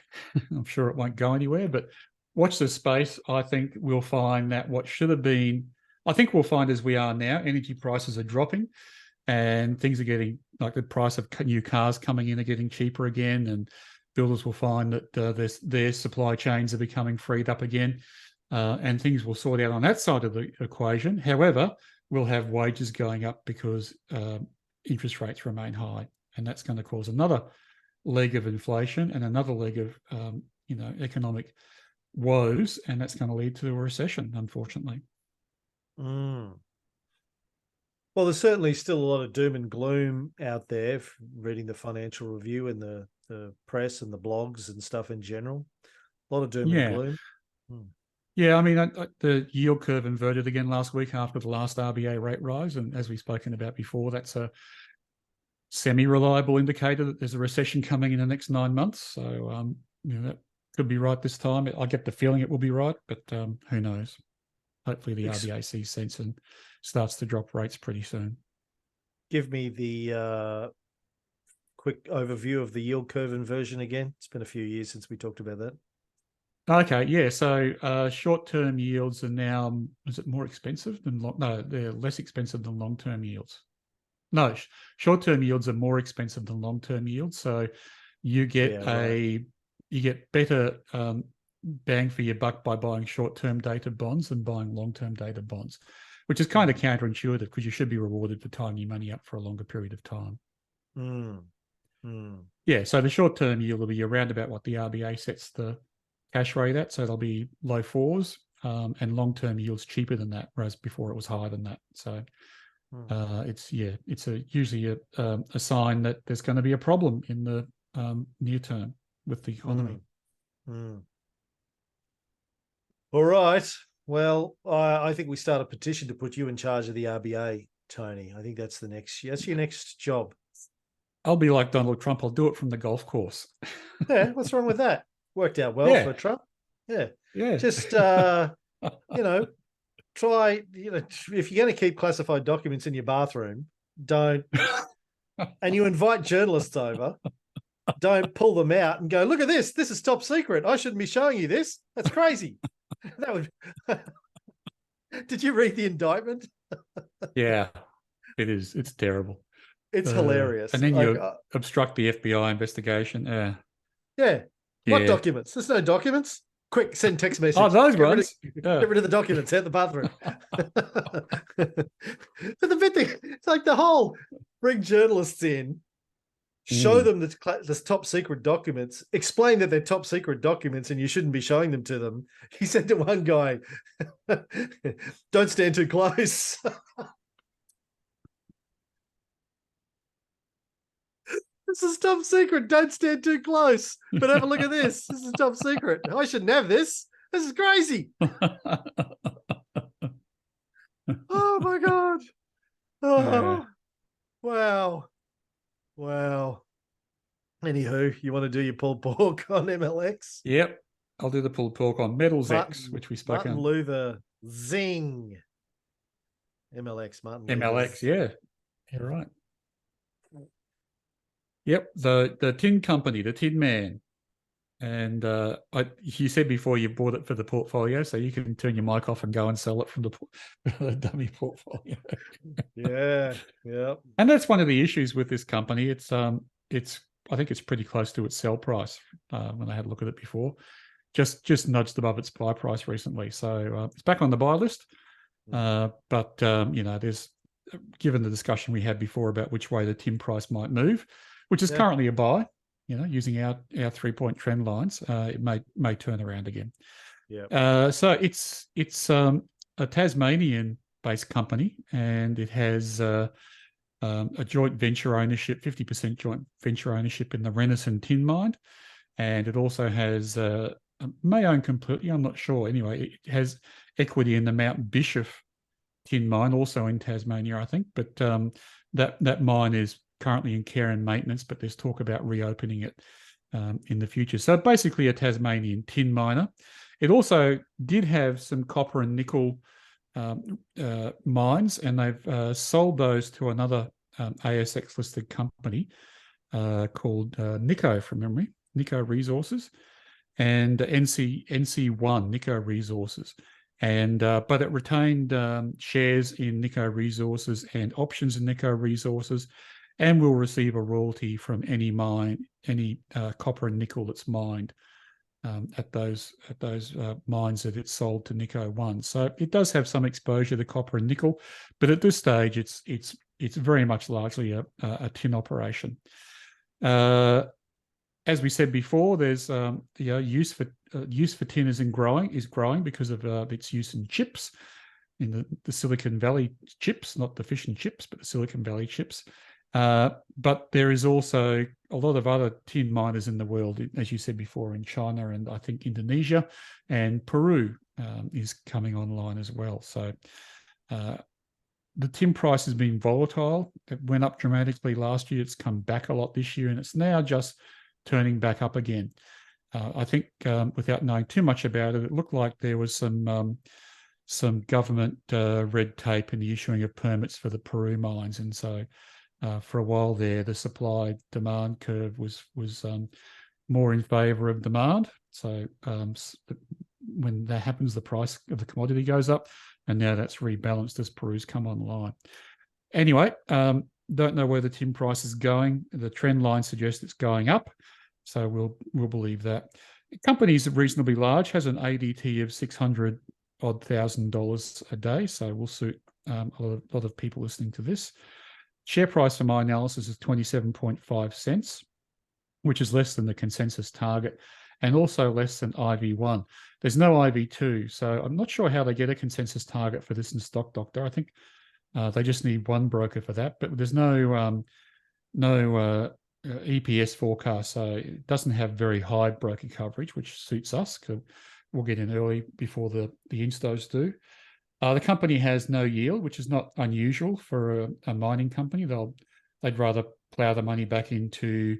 I'm sure it won't go anywhere, but watch this space. I think we'll find that what should have been, I think we'll find as we are now, energy prices are dropping, and things are getting, like the price of new cars coming in are getting cheaper again, and builders will find that their supply chains are becoming freed up again, and things will sort out on that side of the equation. However, we'll have wages going up because interest rates remain high, and that's going to cause another leg of inflation and another leg of economic woes, and that's going to lead to a recession, unfortunately. Well, there's certainly still a lot of doom and gloom out there, reading the Financial Review and the press and the blogs and stuff in general. A lot of doom and gloom. Yeah, I mean, the yield curve inverted again last week after the last RBA rate rise, and as we've spoken about before, that's a semi-reliable indicator that there's a recession coming in the next 9 months. So, that could be right this time. I get the feeling it will be right, but who knows? Hopefully the RBA sees sense and starts to drop rates pretty soon. Give me the quick overview of the yield curve inversion again. It's been a few years since we talked about that. Okay, yeah. So short-term yields are now, is it more expensive than no, they're less expensive than long-term yields. No, short-term yields are more expensive than long-term yields. So you get you get better bang for your buck by buying short-term dated bonds than buying long-term dated bonds, which is kind of counterintuitive because you should be rewarded for tying your money up for a longer period of time. Yeah, so the short-term yield will be around about what the RBA sets the cash rate at, so they'll be low fours, and long-term yields cheaper than that, whereas before it was higher than that. So it's usually a sign that there's going to be a problem in the near term with the economy. All right. Well, I think we start a petition to put you in charge of the RBA, Tony. I think that's your next job. I'll be like Donald Trump. I'll do it from the golf course. Yeah, what's wrong with that? Worked out well for Trump. Yeah. Just try, if you're going to keep classified documents in your bathroom, don't, and you invite journalists over, don't pull them out and go, look at this. This is top secret. I shouldn't be showing you this. That's crazy. That would. Did you read the indictment? Yeah, it is. It's terrible. It's hilarious. And then you obstruct the FBI investigation. Yeah. What documents? There's no documents. Quick, send text message. Oh, those ones. Get rid of the documents out the bathroom. But the bit thing, it's like the whole bring journalists in, show them the top secret documents, explain that they're top secret documents and you shouldn't be showing them to them. He said to one guy, don't stand too close. This is top secret. Don't stand too close. But have a look at this. This is top secret. I shouldn't have this. This is crazy. Oh my God. Oh, wow. Wow. Anywho, you want to do your pulled pork on MLX? Yep. I'll do the pulled pork on Metals X, which we spoke on. Martin Luther Zing. MLX, Martin MLX, yeah. You're right. Yep, the tin company, the Tin Man. And you said before you bought it for the portfolio, so you can turn your mic off and go and sell it from the dummy portfolio. Yeah. And that's one of the issues with this company. It's I think it's pretty close to its sell price when I had a look at it before. Just nudged above its buy price recently. So it's back on the buy list. But there's, given the discussion we had before about which way the tin price might move, which is currently a buy, using our 3-point trend lines, it may turn around again. Yeah. So it's a Tasmanian-based company, and it has a joint venture ownership, 50% joint venture ownership in the Renison tin mine, and it also has may own completely, I'm not sure. Anyway, it has equity in the Mount Bishop tin mine, also in Tasmania, I think. But that mine is currently in care and maintenance, but there's talk about reopening it in the future. So basically a Tasmanian tin miner. It also did have some copper and nickel mines, and they've sold those to another ASX listed company called Nico, from memory, Nico Resources, and NC1 Nico Resources. And but it retained shares in Nico Resources and options in Nico Resources, and will receive a royalty from any copper and nickel that's mined at those mines that it's sold to Nico One. So it does have some exposure to copper and nickel, but at this stage, it's very much largely a tin operation. As we said before, there's use for tin is growing because of its use in chips, in the Silicon Valley chips, not the fish and chips, but the Silicon Valley chips. But there is also a lot of other tin miners in the world, as you said before, in China and I think Indonesia, and Peru is coming online as well. So the tin price has been volatile. It went up dramatically last year. It's come back a lot this year, and it's now just turning back up again. I think without knowing too much about it, it looked like there was some government red tape in the issuing of permits for the Peru mines, and so for a while there, the supply-demand curve was more in favour of demand. So when that happens, the price of the commodity goes up, and now that's rebalanced as Peru's come online. Anyway, don't know where the tin price is going. The trend line suggests it's going up, so we'll believe that. The company is reasonably large, has an ADT of $600,000 a day, so will suit a lot of people listening to this. Share price for my analysis is 27.5 cents, which is less than the consensus target and also less than IV1. There's no IV2, so I'm not sure how they get a consensus target for this in Stock Doctor. I think they just need one broker for that, but there's no EPS forecast, so it doesn't have very high broker coverage, which suits us because we'll get in early before the instos do. The company has no yield, which is not unusual for a mining company. They'd rather plough the money back into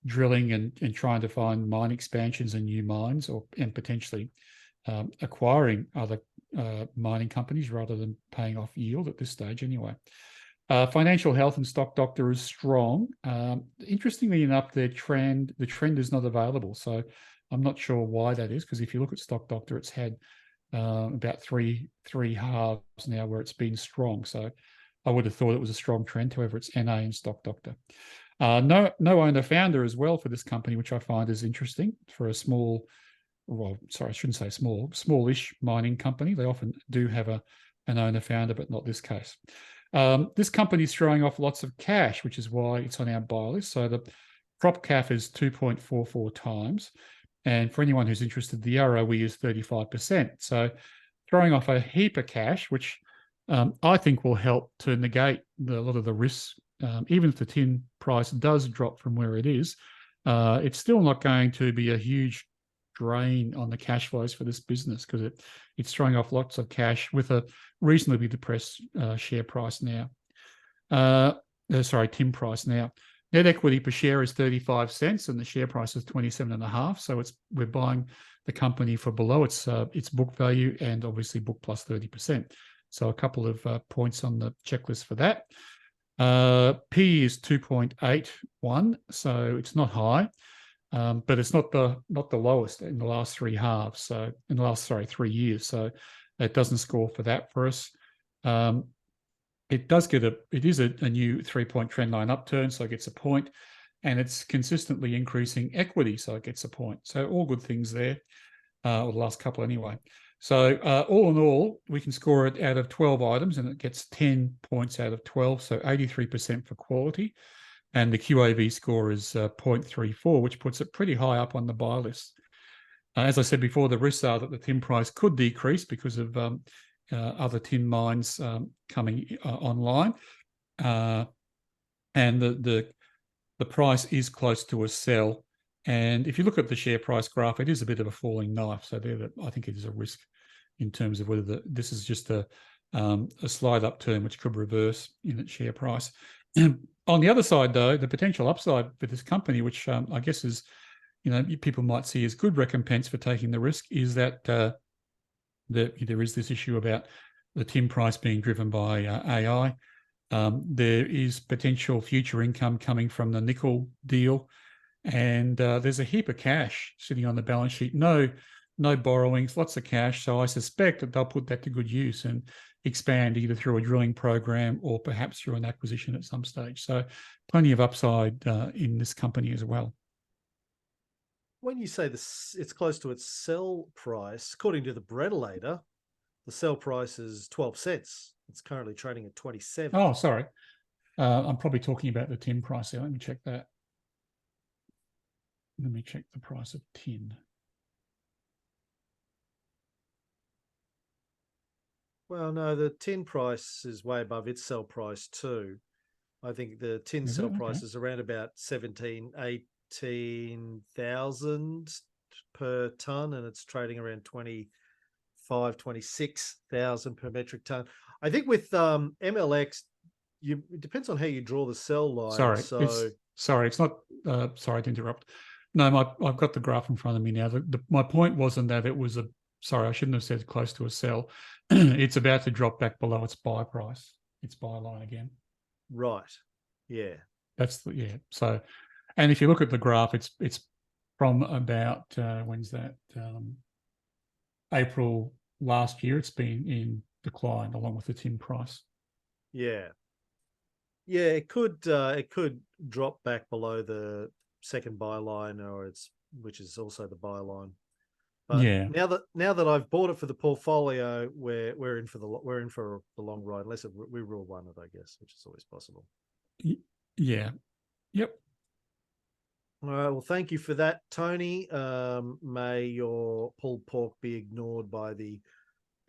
drilling and trying to find mine expansions and new mines, and potentially acquiring other mining companies rather than paying off yield at this stage anyway. Financial health and Stock Doctor is strong. Interestingly enough, the trend is not available. So I'm not sure why that is, because if you look at Stock Doctor, it's had about three halves now where it's been strong. So I would have thought it was a strong trend. However, it's NA and Stock Doctor. No owner founder as well for this company, which I find is interesting for a small, well, sorry, I shouldn't say small, smallish mining company. They often do have an owner founder, but not this case. This company is throwing off lots of cash, which is why it's on our buy list. So the prop CAF is 2.44 times. And for anyone who's interested, the ROE is 35%. So throwing off a heap of cash, which I think will help to negate a lot of the risks. Even if the tin price does drop from where it is, it's still not going to be a huge drain on the cash flows for this business, because it's throwing off lots of cash with a reasonably depressed share price now. Tin price now. Net equity per share is 35 cents and the share price is 27.5. So we're buying the company for below its book value, and obviously book plus 30%. So a couple of points on the checklist for that. P is 2.81, so it's not high, but it's not the lowest in the last 3 halves. So in the last 3 years, so it doesn't score for that for us. It is a new 3-point trend line upturn, so it gets a point, and it's consistently increasing equity, so it gets a point. So all good things there, or the last couple anyway. So all in all, we can score it out of 12 items, and it gets 10 points out of 12, so 83% for quality. And the QAV score is 0.34, which puts it pretty high up on the buy list. As I said before, the risks are that the tin price could decrease because of other tin mines coming online, and the price is close to a sell. And if you look at the share price graph, it is a bit of a falling knife. So I think it is a risk in terms of whether this is just a slight upturn which could reverse in its share price. On the other side, though, the potential upside for this company, which I guess is, people might see as good recompense for taking the risk, is that there is this issue about the tin price being driven by AI. There is potential future income coming from the nickel deal, and there's a heap of cash sitting on the balance sheet. No borrowings, lots of cash. So I suspect that they'll put that to good use and expand either through a drilling program or perhaps through an acquisition at some stage. So plenty of upside in this company as well. When you say this, it's close to its sell price, according to the Bretelator, the sell price is 12 cents. It's currently trading at 27. Oh, sorry. I'm probably talking about the tin price there. Let me check that. Let me check the price of tin. Well, no, the tin price is way above its sell price too. I think the tin sell price is around about 18,000 per ton, and it's trading around 26,000 per metric ton. I think with MLX, it depends on how you draw the sell line. Sorry, it's not. Sorry to interrupt. No, I've got the graph in front of me now. My point wasn't that it was sorry, I shouldn't have said close to a sell. It's about to drop back below its buy price, its buy line again. Right. Yeah. So, and if you look at the graph, it's from about when's that? April last year. It's been in decline along with the tin price. Yeah. Yeah, it could drop back below the second buy line, which is also the buy line. But yeah. Now that I've bought it for the portfolio, we're in for the long ride, unless we rule one it, I guess, which is always possible. Yeah. Yep. All right. Well, thank you for that, Tony. May your pulled pork be ignored by the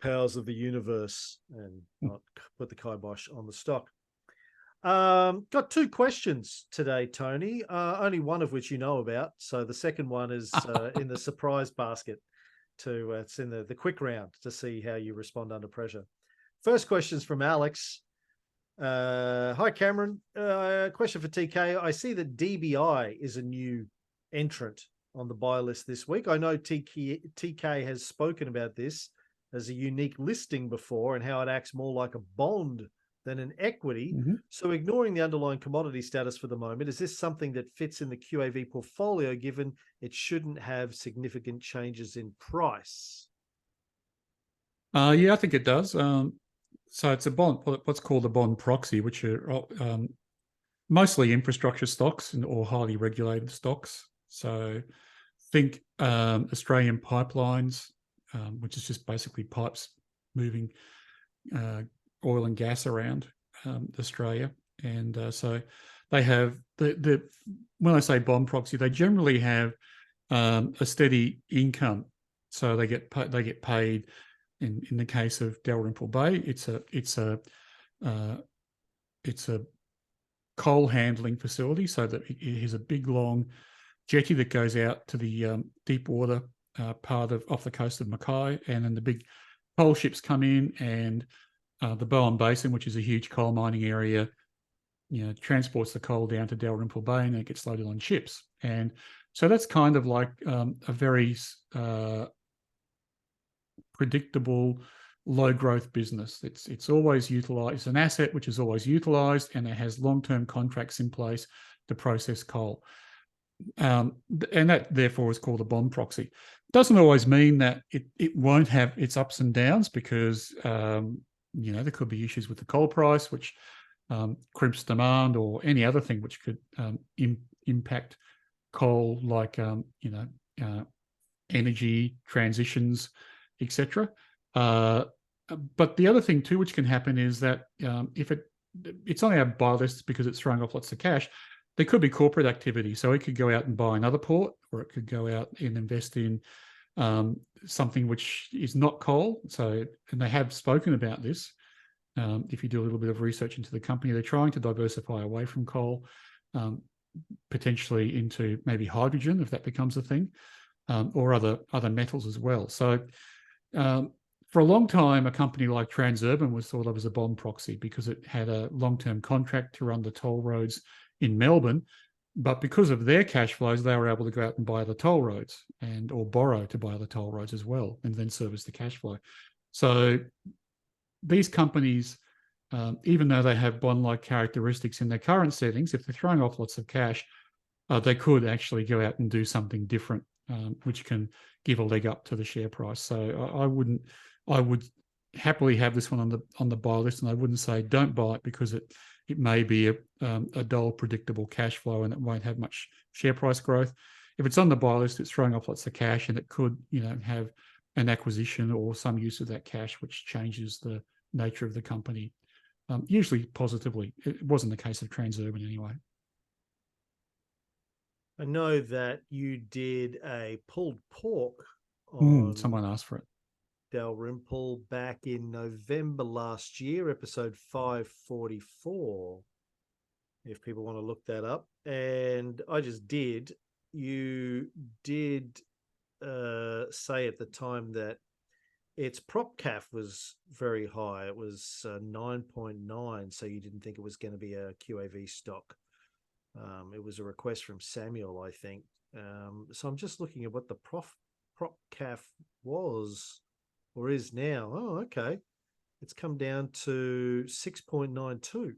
powers of the universe and not put the kibosh on the stock. Got two questions today, Tony, only one of which you know about. So the second one is in the surprise basket. It's in the quick round to see how you respond under pressure. First question's from Alex. Hi, Cameron. Question for TK. I see that DBI is a new entrant on the buy list this week. I know TK has spoken about this as a unique listing before and how it acts more like a bond than an equity. Mm-hmm. So ignoring the underlying commodity status for the moment, is this something that fits in the QAV portfolio, given it shouldn't have significant changes in price? Yeah, I think it does. So it's a bond, what's called a bond proxy, which are mostly infrastructure stocks or highly regulated stocks. So think Australian pipelines, which is just basically pipes moving oil and gas around Australia. And so they have when I say bond proxy, they generally have a steady income. So they get paid. In the case of Dalrymple Bay, it's a coal handling facility, so that it has a big long jetty that goes out to the deep water part off the coast of Mackay, and then the big coal ships come in, and the Bowen Basin, which is a huge coal mining area, transports the coal down to Dalrymple Bay, and then it gets loaded on ships. And so that's kind of like a very predictable, low growth business. It's always utilized. It's an asset which is always utilized, and it has long-term contracts in place to process coal. And that therefore is called a bond proxy. Doesn't always mean that it won't have its ups and downs, because there could be issues with the coal price, which crimps demand, or any other thing which could impact coal, like energy transitions, etc. But the other thing too, which can happen, is that if it's on our buy list because it's throwing off lots of cash, there could be corporate activity. So it could go out and buy another port, or it could go out and invest in something which is not coal. So, and they have spoken about this. If you do a little bit of research into the company, they're trying to diversify away from coal, potentially into maybe hydrogen, if that becomes a thing, or other metals as well. So For a long time, a company like Transurban was thought of as a bond proxy because it had a long-term contract to run the toll roads in Melbourne. But because of their cash flows, they were able to go out and buy the toll roads or borrow to buy the toll roads as well, and then service the cash flow. So these companies, even though they have bond-like characteristics in their current settings, if they're throwing off lots of cash, they could actually go out and do something different, which can give a leg up to the share price. So I would happily have this one on the buy list, and I wouldn't say don't buy it because it may be a dull, predictable cash flow and it won't have much share price growth. If it's on the buy list, it's throwing off lots of cash, and it could, have an acquisition or some use of that cash, which changes the nature of the company, usually positively. It wasn't the case of Transurban anyway. I know that you did a pulled pork on Someone asked for it. Dalrymple back in November last year, episode 544, if people want to look that up. And I just did. You did say at the time that its prop CAF was very high. It was 9.9, so you didn't think it was going to be a QAV stock. It was a request from Samuel, I think. So I'm just looking at what the prop CAF was or is now. Oh, okay. It's come down to 6.92.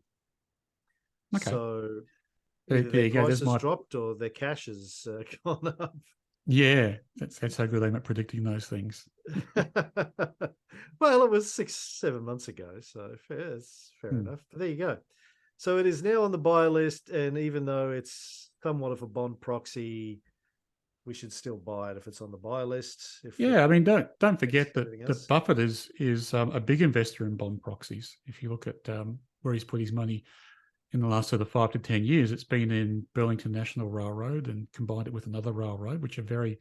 Okay. So there either their you go. price has dropped or their cash has gone up. Yeah, that's how good I'm at predicting those things. Well, it was 6-7 months ago, so it's fair enough. But there you go. So it is now on the buy list, and even though it's somewhat of a bond proxy, we should still buy it if it's on the buy list. I mean, don't forget that Buffett is a big investor in bond proxies. If you look at where he's put his money in the last sort of 5 to 10 years, it's been in Burlington National Railroad and combined it with another railroad, which are very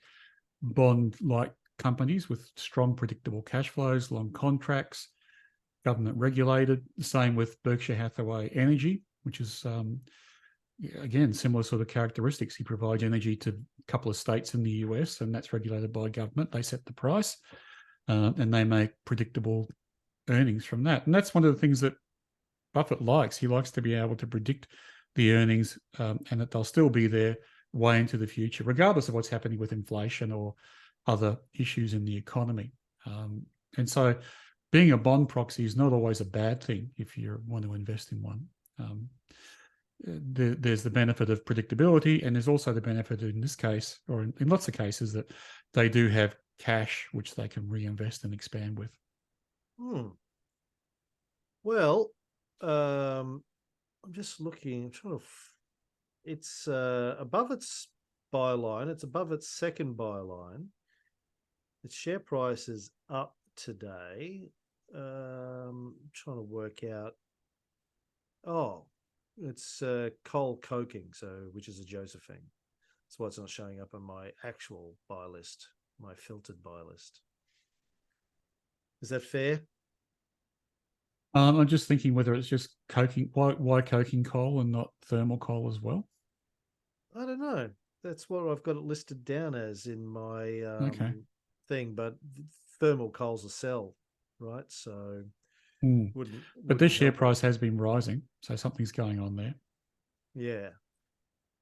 bond-like companies with strong, predictable cash flows, long contracts, government regulated. The same with Berkshire Hathaway Energy, which is, again, similar sort of characteristics. He provides energy to a couple of states in the US, and that's regulated by government. They set the price, and they make predictable earnings from that. And that's one of the things that Buffett likes. He likes to be able to predict the earnings and that they'll still be there way into the future, regardless of what's happening with inflation or other issues in the economy. And so being a bond proxy is not always a bad thing if you want to invest in one. There's the benefit of predictability, and there's also the benefit in this case, or in lots of cases, that they do have cash which they can reinvest and expand with. Well, I'm just looking. I'm trying to. It's above its buy line. It's above its second buy line. Its share price is up today. I'm trying to work out. Oh, it's coal coking, which is a Josephine. That's why it's not showing up on my actual buy list, my filtered buy list. Is that fair? I'm just thinking whether it's just coking. Why coking coal and not thermal coal as well? I don't know. That's what I've got it listed down as in my thing. But thermal coal's a sell, right? So, but this share price has been rising, so something's going on there. Yeah,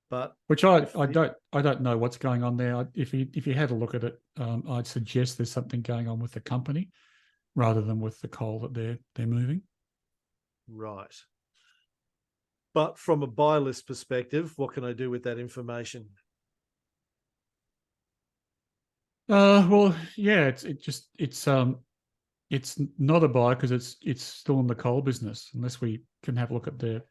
but which I don't know what's going on there. If you had a look at it, I'd suggest there's something going on with the company rather than with the coal that they're moving. Right. But from a buy list perspective, what can I do with that information? Well, yeah, it's not a buy because it's still in the coal business, unless we can have a look at their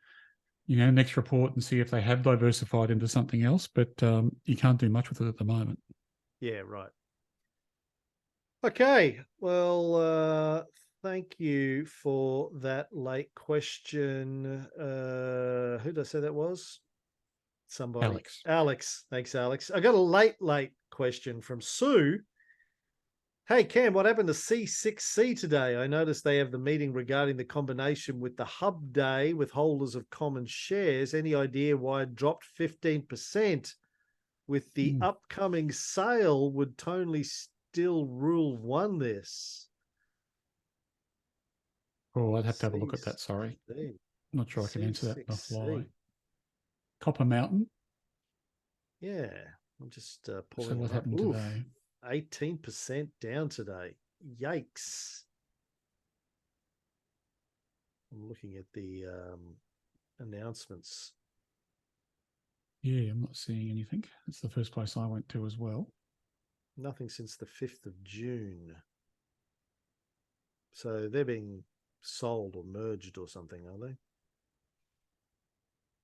next report and see if they have diversified into something else. But you can't do much with it at the moment. Yeah, right. Okay, well, thank you for that late question. Who did I say that was? Somebody. Alex. Thanks, Alex. I got a late question from Sue. Hey, Cam, what happened to C6C today? I noticed they have the meeting regarding the combination with the Hub Day with holders of common shares. Any idea why it dropped 15%? With the upcoming sale, would Tonley still rule one this? Oh, I'd have to have a look at that. Sorry. CCC. Not sure I can answer that on the fly. CCC. Copper Mountain. Yeah, I'm just So pulling what it up. happened Oof, today? 18% down today. Yikes. I'm looking at the announcements. Yeah, I'm not seeing anything. It's the first place I went to as well. Nothing since the 5th of June. So they're being sold or merged or something, are they?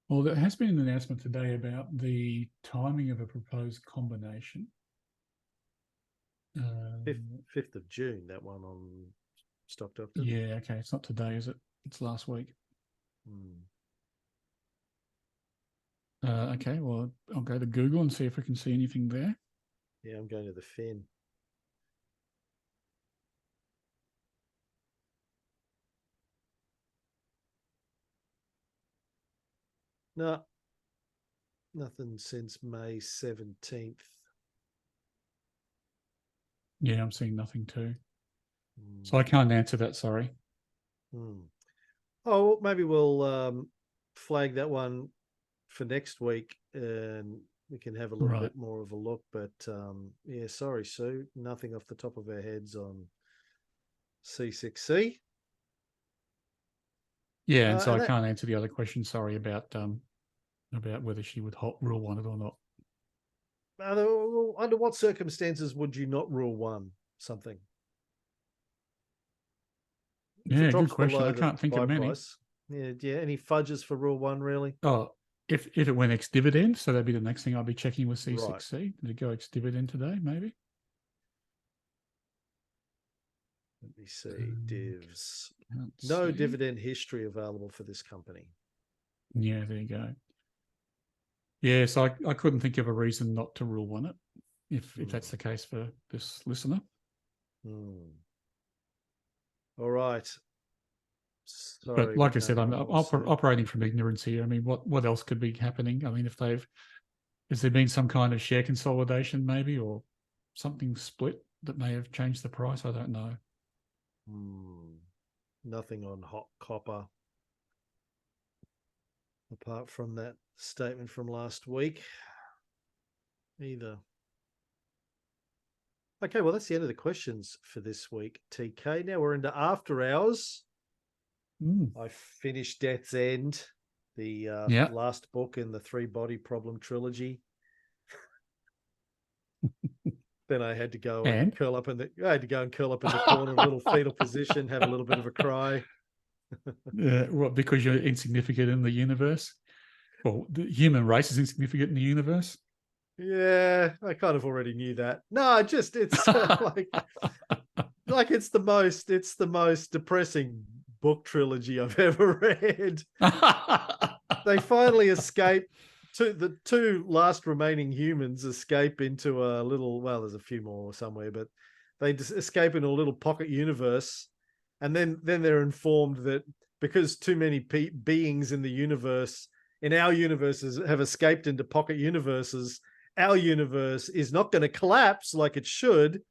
Well, there has been an announcement today about the timing of a proposed combination. 5th of June, that one on Stock Doctor. Yeah, okay. It's not today, is it? It's last week. Okay, well, I'll go to Google and see if I can see anything there. Yeah, I'm going to the Fin. No, nothing since May 17th. Yeah, I'm seeing nothing too. So I can't answer that, sorry. Oh, maybe we'll flag that one for next week and we can have a little bit more of a look. But yeah, sorry, Sue, nothing off the top of our heads on C6C. Yeah, and so I can't answer the other question. Sorry about whether she would rule one it or not. Under what circumstances would you not rule one something? Yeah, good question. I can't think of many. Yeah, any fudges for rule one, really? Oh, if it went ex-dividend, so that'd be the next thing I'd be checking with C6C. Right. Did it go ex-dividend today, maybe? Let me see, divs. No dividend history available for this company. Yeah, there you go. Yeah, so I couldn't think of a reason not to rule one it, if that's the case for this listener. All right. Sorry, but like I said, I'm operating from ignorance here. I mean, what else could be happening? I mean, has there been some kind of share consolidation maybe, or something split that may have changed the price? I don't know. Nothing on hot copper apart from that statement from last week either. Okay, well, that's the end of the questions for this week, TK. Now we're into after hours. I finished Death's End, the last book in the 3-body problem trilogy. Then I had to go and curl up in the corner, a little fetal position, have a little bit of a cry. What, because you're insignificant in the universe? Well, the human race is insignificant in the universe. Yeah, I kind of already knew that. No, it's like it's the most depressing book trilogy I've ever read. They finally escape. The two last remaining humans escape into a little, well, there's a few more somewhere, but they just escape into a little pocket universe. And then they're informed that because too many beings in our universes have escaped into pocket universes, our universe is not going to collapse like it should,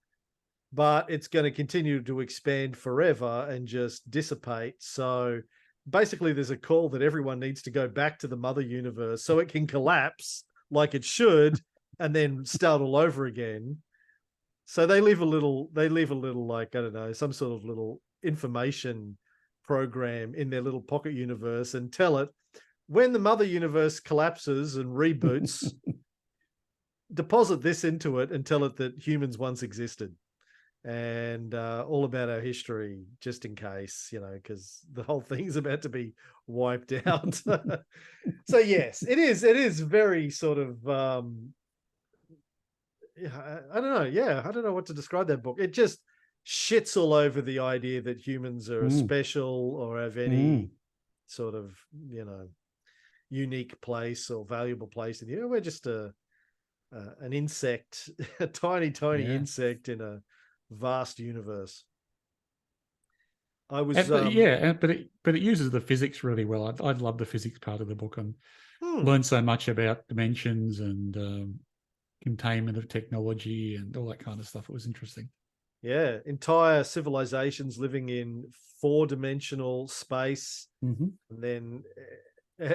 but it's going to continue to expand forever and just dissipate. So basically there's a call that everyone needs to go back to the mother universe so it can collapse like it should and then start all over again. So they leave a little like, I don't know, some sort of little information program in their little pocket universe and tell it when the mother universe collapses and reboots, deposit this into it and tell it that humans once existed. And all about our history, just in case, because the whole thing's about to be wiped out. So yes, it is very sort of, I don't know. Yeah, I don't know what to describe that book. It just shits all over the idea that humans are special or have any sort of, unique place or valuable place. And, we're just an insect, a tiny insect in a vast universe. I was but it uses the physics really well. I'd love the physics part of the book and learn so much about dimensions and containment of technology and all that kind of stuff. It was interesting. Yeah, entire civilizations living in 4-dimensional space, Mhm. and then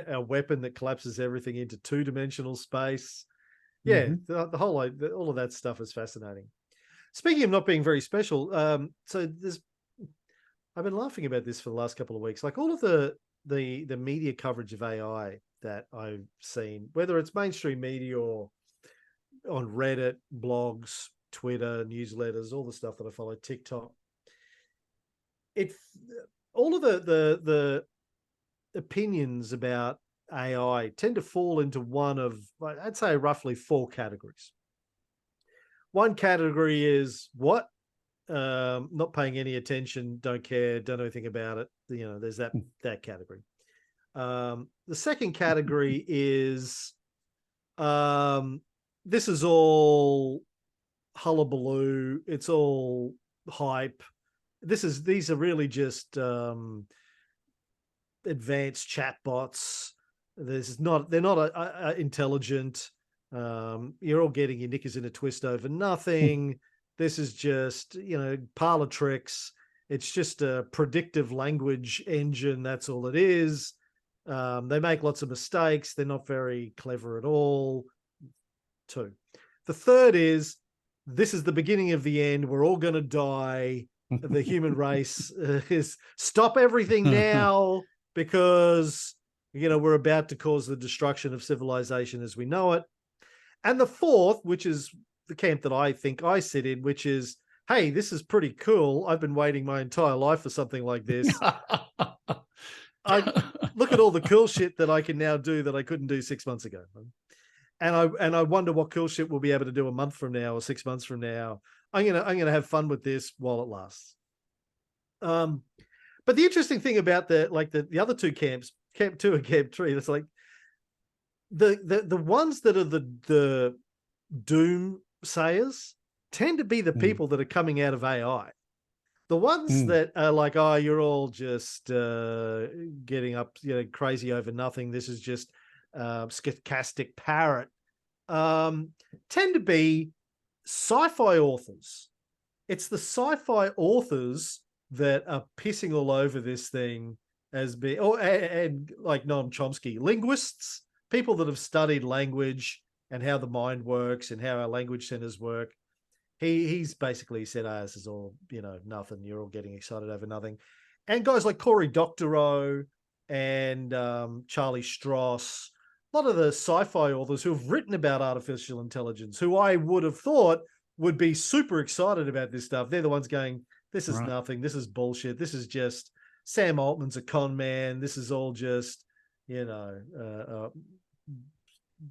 a weapon that collapses everything into 2-dimensional space. Yeah, Mhm. the whole all of that stuff is fascinating. Speaking of not being very special, so I've been laughing about this for the last couple of weeks. Like all of the media coverage of AI that I've seen, whether it's mainstream media or on Reddit, blogs, Twitter, newsletters, all the stuff that I follow, TikTok. It all of the opinions about AI tend to fall into one of, I'd say, roughly 4 categories. One category is what, not paying any attention, don't care, don't know anything about it. You know, there's that category. The second category is this is all hullabaloo. It's all hype. These are really just advanced chatbots. They're not intelligent. You're all getting your knickers in a twist over nothing. This is just, parlor tricks. It's just a predictive language engine. That's all it is. They make lots of mistakes. They're not very clever at all. 2. The third is, this is the beginning of the end. We're all going to die. The human race is stop everything now, because, we're about to cause the destruction of civilization as we know it. And the fourth, which is the camp that I think I sit in, which is, hey, this is pretty cool. I've been waiting my entire life for something like this. I look at all the cool shit that I can now do that I couldn't do 6 months ago. And I wonder what cool shit we'll be able to do a month from now or 6 months from now. I'm gonna have fun with this while it lasts. But the interesting thing about the other 2 camps, Camp 2 and Camp 3, that's like the ones that are the doomsayers tend to be the people that are coming out of AI. The ones that are like, oh, you're all just getting up, crazy over nothing. This is just stochastic parrot. Tend to be sci-fi authors. It's the sci-fi authors that are pissing all over this thing as being, and like Noam Chomsky, linguists, people that have studied language and how the mind works and how our language centers work. He's basically said, this is all, nothing. You're all getting excited over nothing. And guys like Cory Doctorow and Charlie Stross, a lot of the sci-fi authors who have written about artificial intelligence, who I would have thought would be super excited about this stuff. They're the ones going, this is nothing. This is bullshit. This is just Sam Altman's a con man. This is all just,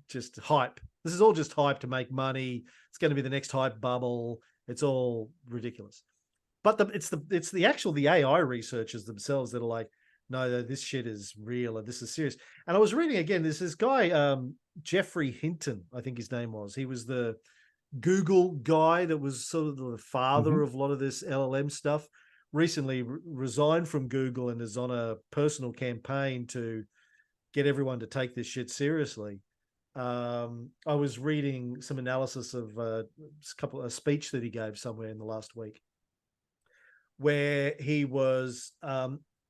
just hype. This is all just hype to make money. It's going to be the next hype bubble. It's all ridiculous. But it's the AI researchers themselves that are like, no, this shit is real and this is serious. And I was reading again, there's this guy, Jeffrey Hinton, I think his name was. He was the Google guy that was sort of the father of a lot of this LLM stuff. Recently resigned from Google and is on a personal campaign to get everyone to take this shit seriously. I was reading some analysis of a speech that he gave somewhere in the last week, where he was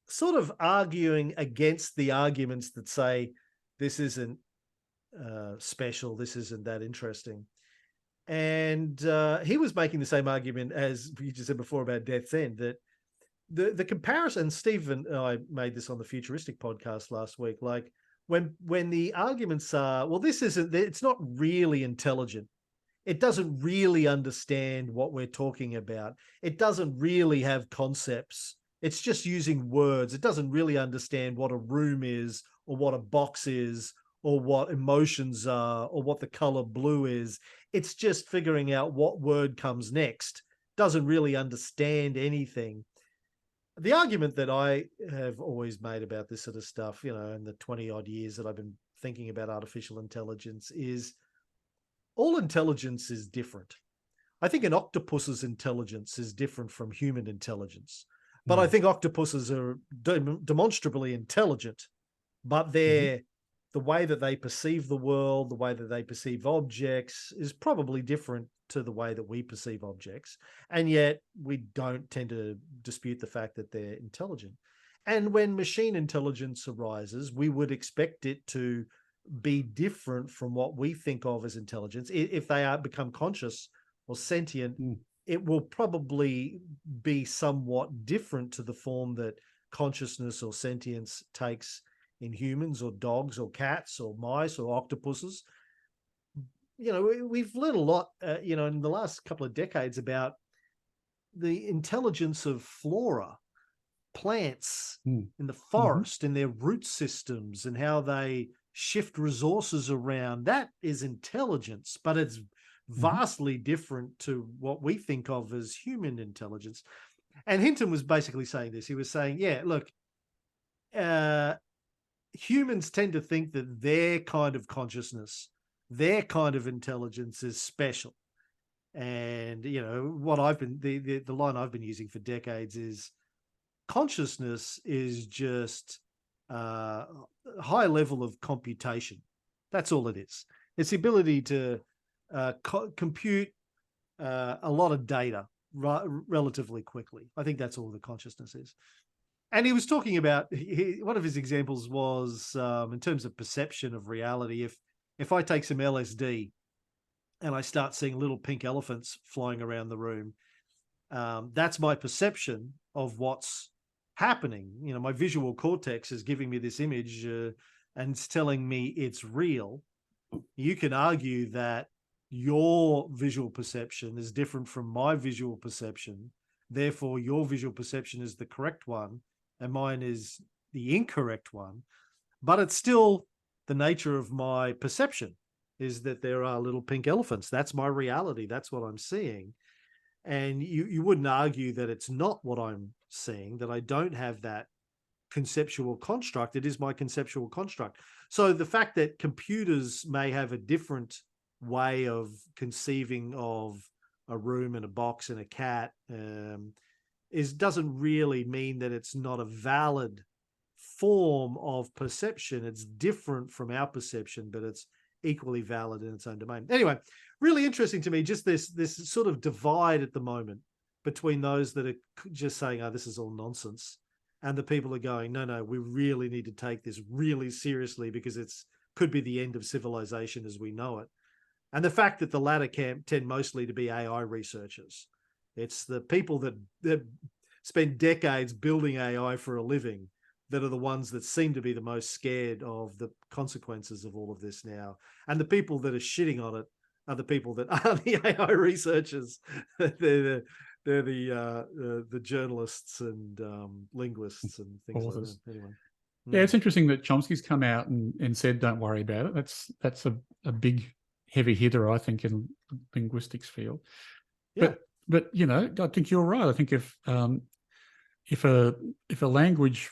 sort of arguing against the arguments that say this isn't special, this isn't that interesting. And he was making the same argument as you just said before about Death's End, that the comparison, Steve and I made this on the Futuristic podcast last week, like when the arguments are, well, it's not really intelligent. It doesn't really understand what we're talking about. It doesn't really have concepts. It's just using words. It doesn't really understand what a room is or what a box is or what emotions are or what the color blue is. It's just figuring out what word comes next. Doesn't really understand anything. The argument that I have always made about this sort of stuff, in the 20 odd years that I've been thinking about artificial intelligence, is all intelligence is different. I think an octopus's intelligence is different from human intelligence, but I think octopuses are demonstrably intelligent, but they're the way that they perceive the world, the way that they perceive objects is probably different to the way that we perceive objects. And yet we don't tend to dispute the fact that they're intelligent. And when machine intelligence arises, we would expect it to be different from what we think of as intelligence. If they become conscious or sentient, it will probably be somewhat different to the form that consciousness or sentience takes in humans or dogs or cats or mice or octopuses. You know, we've learned a lot, you know, in the last couple of decades about the intelligence of flora, plants in the forest, in their root systems, and how they shift resources around. That is intelligence, but it's vastly different to what we think of as human intelligence. And Hinton was basically saying this. He was saying, yeah, look, humans tend to think that their kind of consciousness, their kind of intelligence is special. And, you know, what I've been, the line I've been using for decades is consciousness is just a high level of computation. That's all it is. It's the ability to compute a lot of data relatively quickly. I think that's all the consciousness is. And he was talking about, one of his examples was in terms of perception of reality. If I take some LSD and I start seeing little pink elephants flying around the room, that's my perception of what's happening. You know, my visual cortex is giving me this image and it's telling me it's real. You can argue that your visual perception is different from my visual perception. Therefore, your visual perception is the correct one and mine is the incorrect one. But it's still the nature of my perception is that there are little pink elephants. That's my reality. That's what I'm seeing. And you wouldn't argue that it's not what I'm seeing, that I don't have that conceptual construct. It is my conceptual construct. So the fact that computers may have a different way of conceiving of a room and a box and a cat doesn't really mean that it's not a valid form of perception. It's different from our perception, but it's equally valid in its own domain. Anyway, really interesting to me, just this sort of divide at the moment between those that are just saying, oh, this is all nonsense, and the people are going, no, we really need to take this really seriously because it's could be the end of civilization as we know it. And the fact that the latter camp tend mostly to be AI researchers. It's the people that spend decades building AI for a living that are the ones that seem to be the most scared of the consequences of all of this now. And the people that are shitting on it are the people that are the AI researchers. They're the journalists and linguists and things like that. Anyway. Yeah, it's interesting that Chomsky's come out and said, don't worry about it. That's a big heavy hitter, I think, in linguistics field. Yeah. But you know, I think you're right. I think if a language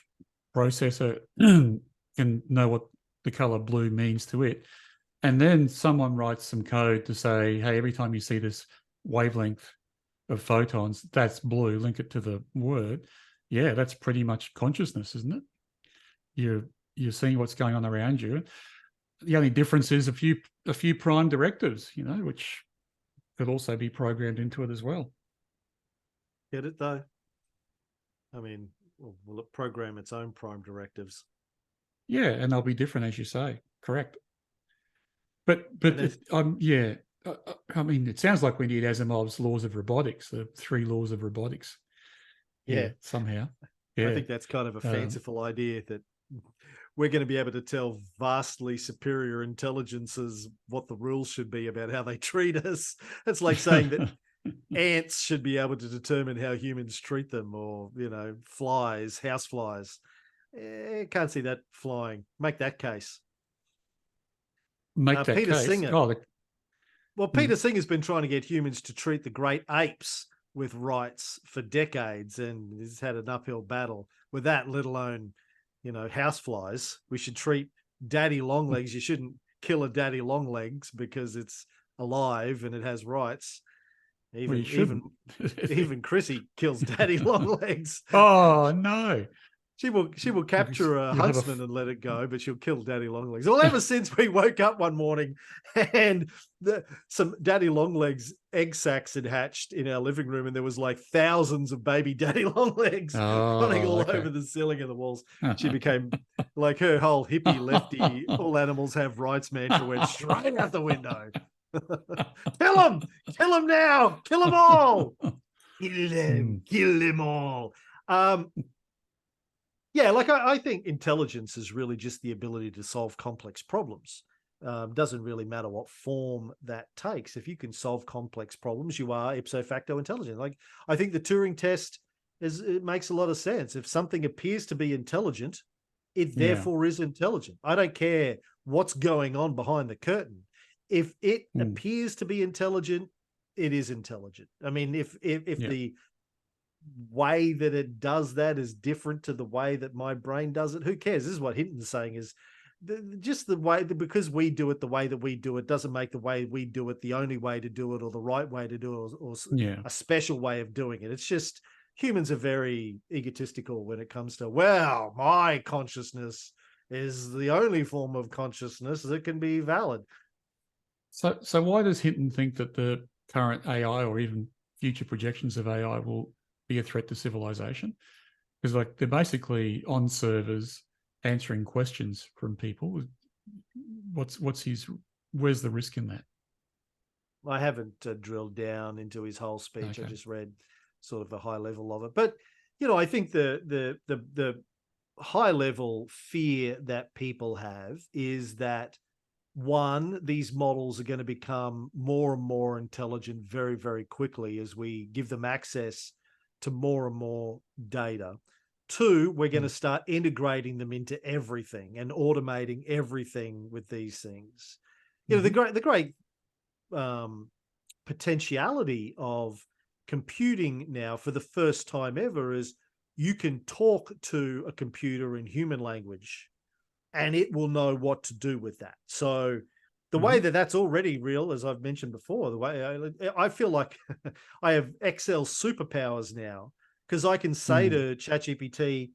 processor can know what the color blue means to it, and then someone writes some code to say, hey, every time you see this wavelength of photons, that's blue, link it to the word. Yeah, that's pretty much consciousness, isn't it? You're seeing what's going on around you. The only difference is a few prime directives, you know, which could also be programmed into it as well. Get it though? I mean, will it program its own prime directives? Yeah, and they'll be different, as you say. Correct. But yeah, I mean, it sounds like we need Asimov's laws of robotics, the 3 laws of robotics. Yeah, somehow. Yeah. I think that's kind of a fanciful idea that we're going to be able to tell vastly superior intelligences what the rules should be about how they treat us. It's like saying that ants should be able to determine how humans treat them, or, you know, flies, house flies. Can't see that flying. Make that case. Peter Singer. Peter Singer's been trying to get humans to treat the great apes with rights for decades, and he's had an uphill battle with that, let alone, you know, houseflies. We should treat daddy longlegs. You shouldn't kill a daddy longlegs because it's alive and it has rights. Even Chrissy kills daddy longlegs. Oh no. She will capture a You'll have a huntsman and let it go, but she'll kill Daddy Longlegs. Well, ever since we woke up one morning and some Daddy Longlegs egg sacs had hatched in our living room, and there was like thousands of baby Daddy Longlegs running all over the ceiling and the walls. She became like her whole hippie lefty, all animals have rights mantra went straight out the window. Kill them now, kill them all, kill them all. Yeah, like I think intelligence is really just the ability to solve complex problems. Doesn't really matter what form that takes. If you can solve complex problems, you are ipso facto intelligent. Like I think the Turing test it makes a lot of sense. If something appears to be intelligent, it therefore is intelligent. I don't care what's going on behind the curtain. If it appears to be intelligent, it is intelligent. I mean, if the way that it does that is different to the way that my brain does it, who cares? This is what Hinton's saying is just the way that because we do it the way that we do it doesn't make the way we do it the only way to do it or the right way to do it or a special way of doing it. It's just humans are very egotistical when it comes to, well, my consciousness is the only form of consciousness that can be valid. So why does Hinton think that the current AI or even future projections of AI will be a threat to civilization? Because like they're basically on servers answering questions from people. Where's the risk in that? I haven't drilled down into his whole speech. Okay. I just read sort of a high level of it. But, you know, I think the high level fear that people have is that, one, these models are going to become more and more intelligent very, very quickly as we give them access to more and more data. Two, we're going to start integrating them into everything and automating everything with these things. You know, the great potentiality of computing now for the first time ever is you can talk to a computer in human language and it will know what to do with that. So the way that that's already real, as I've mentioned before, the way I feel like I have Excel superpowers now because I can say to ChatGPT,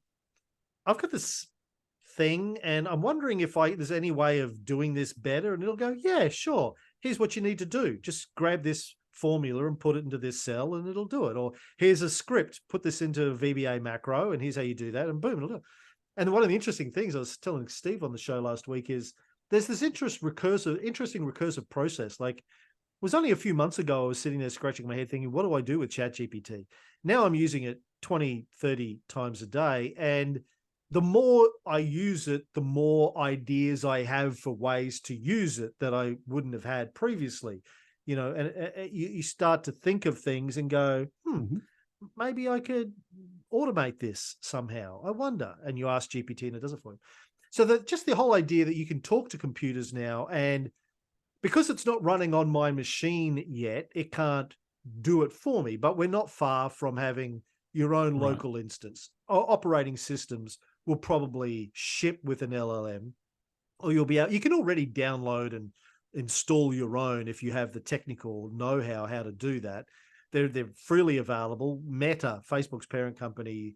I've got this thing and I'm wondering if there's any way of doing this better. And it'll go, yeah, sure. Here's what you need to do. Just grab this formula and put it into this cell and it'll do it. Or here's a script, put this into a VBA macro and here's how you do that. And boom, it'll do it. And one of the interesting things I was telling Steve on the show last week is there's this interesting recursive process. Like it was only a few months ago, I was sitting there scratching my head thinking, what do I do with ChatGPT? Now I'm using it 20, 30 times a day. And the more I use it, the more ideas I have for ways to use it that I wouldn't have had previously. You know, and you start to think of things and go, maybe I could automate this somehow. I wonder. And you ask GPT and it does it for you. So just the whole idea that you can talk to computers now, and because it's not running on my machine yet, it can't do it for me, but we're not far from having your own local instance. Operating systems will probably ship with an LLM, or you can already download and install your own if you have the technical know-how how to do that. They're freely available. Meta, Facebook's parent company,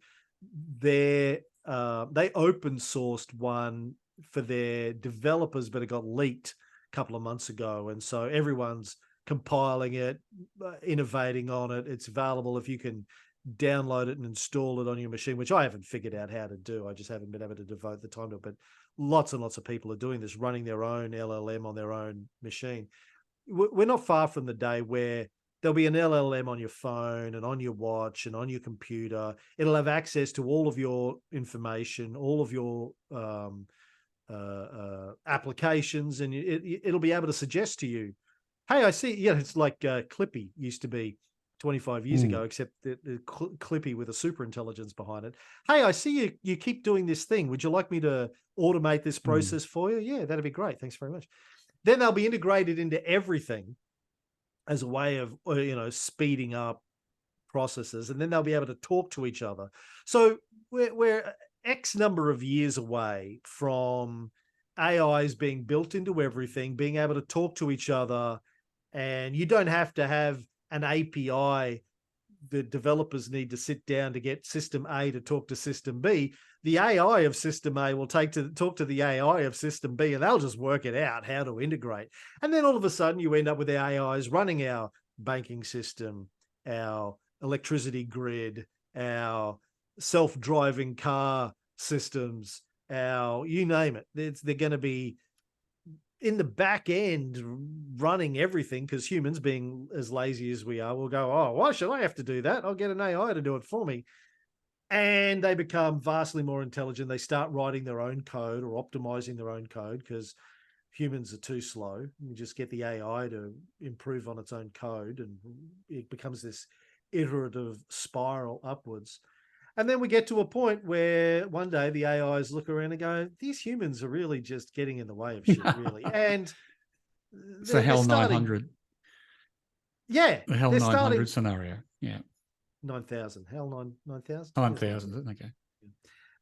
they open sourced one for their developers, but it got leaked a couple of months ago. And so everyone's compiling it, innovating on it. It's available if you can download it and install it on your machine, which I haven't figured out how to do. I just haven't been able to devote the time to it. But lots and lots of people are doing this, running their own LLM on their own machine. We're not far from the day where there'll be an LLM on your phone and on your watch and on your computer. It'll have access to all of your information, all of your applications, and it'll be able to suggest to you, hey, I see, it's like Clippy used to be 25 years ago, except the Clippy with a super intelligence behind it. Hey, I see you keep doing this thing. Would you like me to automate this process for you? Yeah, that'd be great. Thanks very much. Then they'll be integrated into everything as a way of, speeding up processes, and then they'll be able to talk to each other. So we're X number of years away from AIs being built into everything, being able to talk to each other, and you don't have to have an API the developers need to sit down to get system A to talk to system B, the AI of system A will talk to the AI of system B, and they'll just work it out how to integrate. And then all of a sudden you end up with the AIs running our banking system, our electricity grid, our self-driving car systems, our you name it. They're going to be in the back end running everything, because humans, being as lazy as we are, will go, oh, why should I have to do that? I'll get an AI to do it for me. And they become vastly more intelligent. They start writing their own code or optimizing their own code, because humans are too slow. You just get the AI to improve on its own code, and it becomes this iterative spiral upwards. And then we get to a point where one day the AIs look around and go, these humans are really just getting in the way of shit, really. And it's a Hell 900. Yeah. The Hell 900 scenario. Yeah. 9,000. Hell 9,000? 9,000. Okay.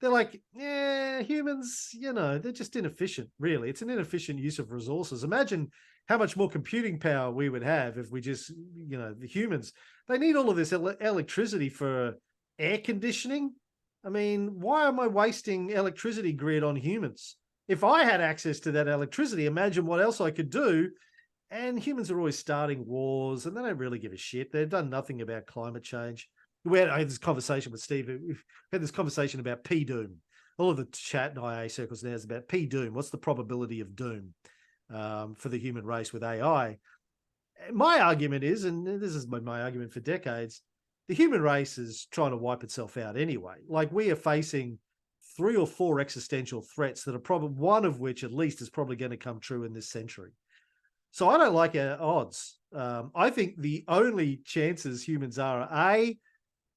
They're like, yeah, humans, they're just inefficient, really. It's an inefficient use of resources. Imagine how much more computing power we would have if we just, the humans, they need all of this electricity for air conditioning. I mean, why am I wasting electricity grid on humans? If I had access to that electricity, imagine what else I could do. And humans are always starting wars, and they don't really give a shit. They've done nothing about climate change. I had this conversation with Steve. We've had this conversation about P-doom. All of the chat in IA circles now is about P-doom. What's the probability of doom for the human race with AI? My argument is, and this has been my argument for decades, the human race is trying to wipe itself out anyway. Like, we are facing 3 or 4 existential threats that are probably, one of which at least is probably going to come true in this century. So I don't like our odds. I think the only chances humans are,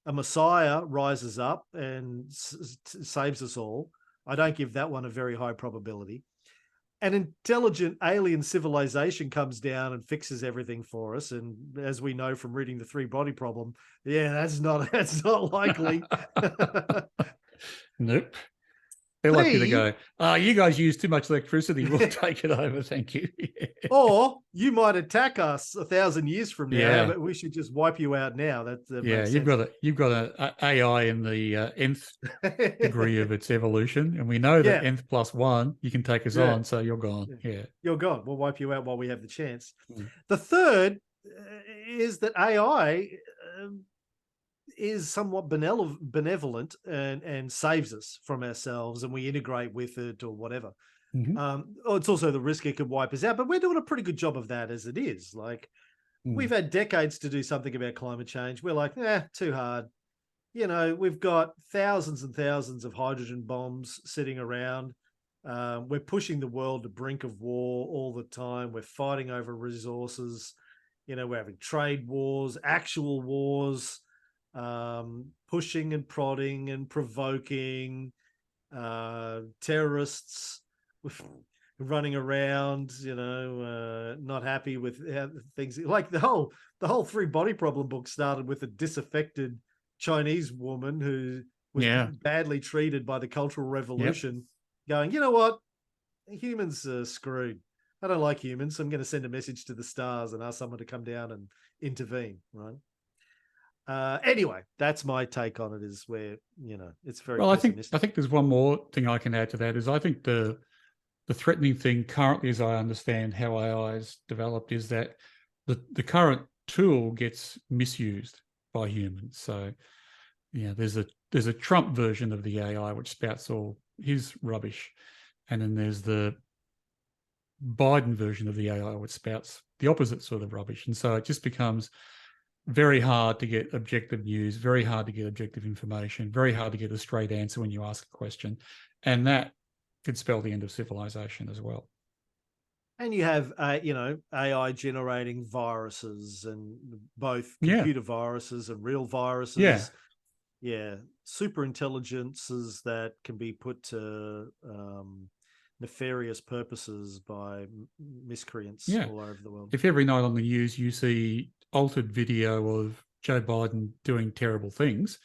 a messiah rises up and saves us all. I don't give that one a very high probability. An intelligent alien civilization comes down and fixes everything for us. And as we know from reading the 3-body problem, yeah, that's not likely. Nope. They're likely to go, you guys use too much electricity. We'll take it over. Thank you. Yeah. Or you might attack us 1,000 years from now, but we should just wipe you out now. You've got a AI in the nth degree of its evolution, and we know that nth plus 1, you can take us on, so you're gone. Yeah, you're gone. We'll wipe you out while we have the chance. The third is that AI is somewhat benevolent and saves us from ourselves, and we integrate with it or whatever. It's also the risk it could wipe us out, but we're doing a pretty good job of that as it is. Like, we've had decades to do something about climate change. We're like, too hard. We've got thousands and thousands of hydrogen bombs sitting around. We're pushing the world to brink of war all the time. We're fighting over resources. We're having trade wars, actual wars, pushing and prodding and provoking, terrorists running around, not happy with things. Like the whole 3-body problem book started with a disaffected Chinese woman who was badly treated by the Cultural Revolution, going, you know what, humans are screwed. I don't like humans, so I'm going to send a message to the stars and ask someone to come down and intervene, right? Anyway, that's my take on it, is where, it's very pessimistic. I think there's one more thing I can add to that, is I think the threatening thing currently, as I understand how AI is developed, is that the current tool gets misused by humans. So, there's a Trump version of the AI which spouts all his rubbish, and then there's the Biden version of the AI which spouts the opposite sort of rubbish. And so it just becomes very hard to get objective news, very hard to get objective information, very hard to get a straight answer when you ask a question. And that could spell the end of civilization as well. And you have, AI generating viruses, and both computer viruses and real viruses. Super intelligences that can be put to nefarious purposes by miscreants all over the world. If every night on the news you see altered video of Joe Biden doing terrible things,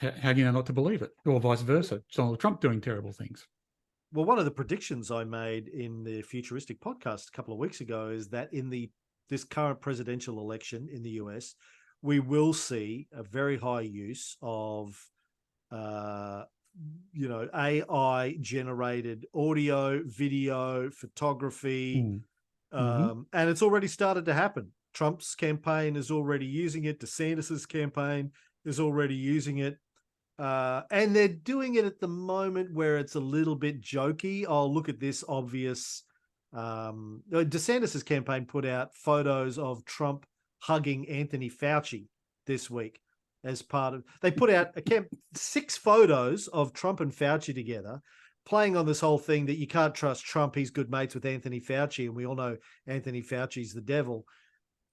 how do you know not to believe it? Or vice versa, Donald Trump doing terrible things. Well, one of the predictions I made in the Futuristic podcast a couple of weeks ago is that in this current presidential election in the US, we will see a very high use of, AI generated audio, video, photography. And it's already started to happen. Trump's campaign is already using it. DeSantis's campaign is already using it. And they're doing it at the moment where it's a little bit jokey. Oh, look at this obvious. DeSantis's campaign put out photos of Trump hugging Anthony Fauci this week as part of, they put out 6 photos of Trump and Fauci together, playing on this whole thing that you can't trust Trump. He's good mates with Anthony Fauci. And we all know Anthony Fauci's the devil.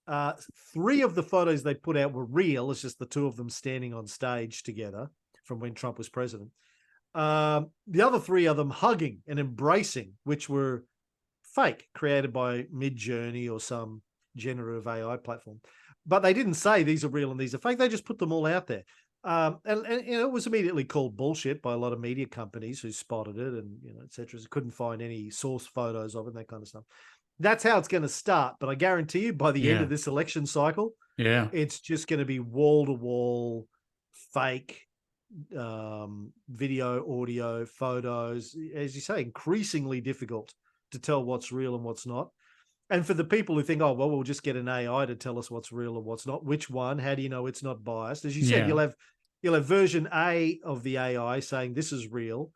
3 of the photos they put out were real. It's just the 2 of them standing on stage together from when Trump was president. The other 3 of them hugging and embracing, which were fake, created by Midjourney or some generative AI platform. But they didn't say these are real and these are fake. They just put them all out there. And it was immediately called bullshit by a lot of media companies who spotted it and, et cetera. Couldn't find any source photos of it and that kind of stuff. That's how it's going to start. But I guarantee you by the end of this election cycle, it's just going to be wall-to-wall fake video, audio, photos. As you say, increasingly difficult to tell what's real and what's not. And for the people who think, oh, well, we'll just get an AI to tell us what's real and what's not. Which one? How do you know it's not biased? As you said, you'll have version A of the AI saying this is real.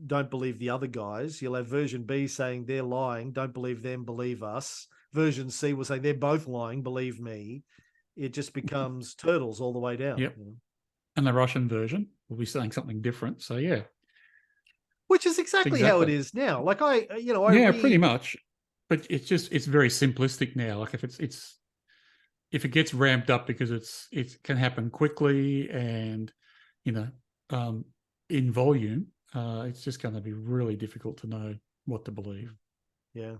Don't believe the other guys. You'll have version B saying they're lying. Don't believe them. Believe us. Version C will say they're both lying. Believe me. It just becomes turtles all the way down. Yep. And the Russian version will be saying something different. So which is exactly how it is now. Like I pretty much. But it's very simplistic now. Like if it gets ramped up because it can happen quickly and in volume, it's just going to be really difficult to know what to believe. Yeah.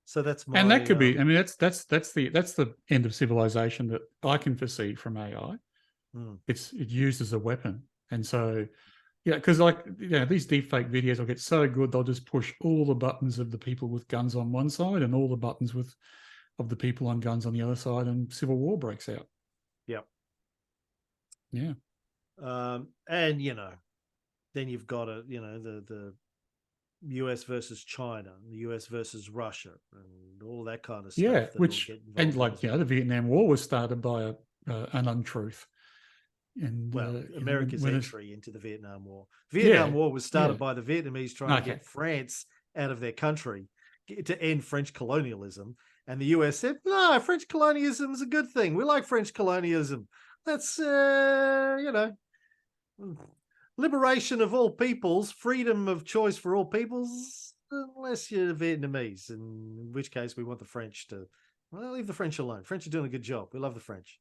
So that's my, and that could be. I mean, that's the end of civilization that I can foresee from AI. It's used as a weapon, and so. Yeah, because these deepfake videos will get so good they'll just push all the buttons of the people with guns on one side and all the buttons of the people on guns on the other side, and civil war breaks out. Yep. Yeah. And then you've got the US versus China, the US versus Russia, and all that kind of stuff. Yeah, the Vietnam War was started by an untruth. And America's entry into the Vietnam War. Vietnam War was started by the Vietnamese trying to get France out of their country to end French colonialism. And the US said, no, French colonialism is a good thing. We like French colonialism. That's, liberation of all peoples, freedom of choice for all peoples, unless you're Vietnamese, in which case we want the French to, leave the French alone. French are doing a good job. We love the French.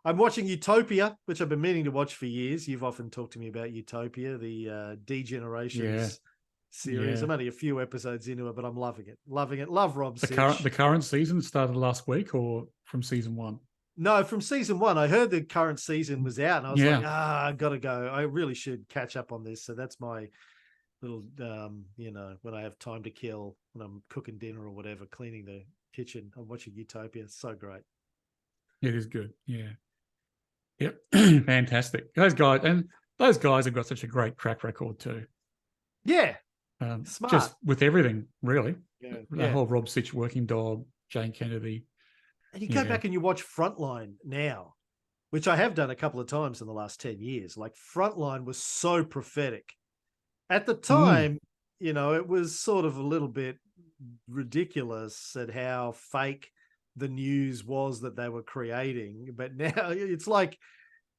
I'm watching Utopia, which I've been meaning to watch for years. You've often talked to me about Utopia, the Degenerations series. I'm only a few episodes into it, but I'm loving it. Loving it. Love Rob Sitch. The current season started last week or from season 1? No, from season 1. I heard the current season was out and I was like, I got to go. I really should catch up on this. So that's my little, when I have time to kill, when I'm cooking dinner or whatever, cleaning the kitchen, I'm watching Utopia. It's so great. It is good. Yeah. Yep. Fantastic. Those guys have got such a great track record too. Yeah. Smart. Just with everything, really. Yeah. The whole Rob Sitch, Working Dog, Jane Kennedy. And you go back and you watch Frontline now, which I have done a couple of times in the last 10 years. Like Frontline was so prophetic. At the time, it was sort of a little bit ridiculous at how fake the news was that they were creating, but now it's like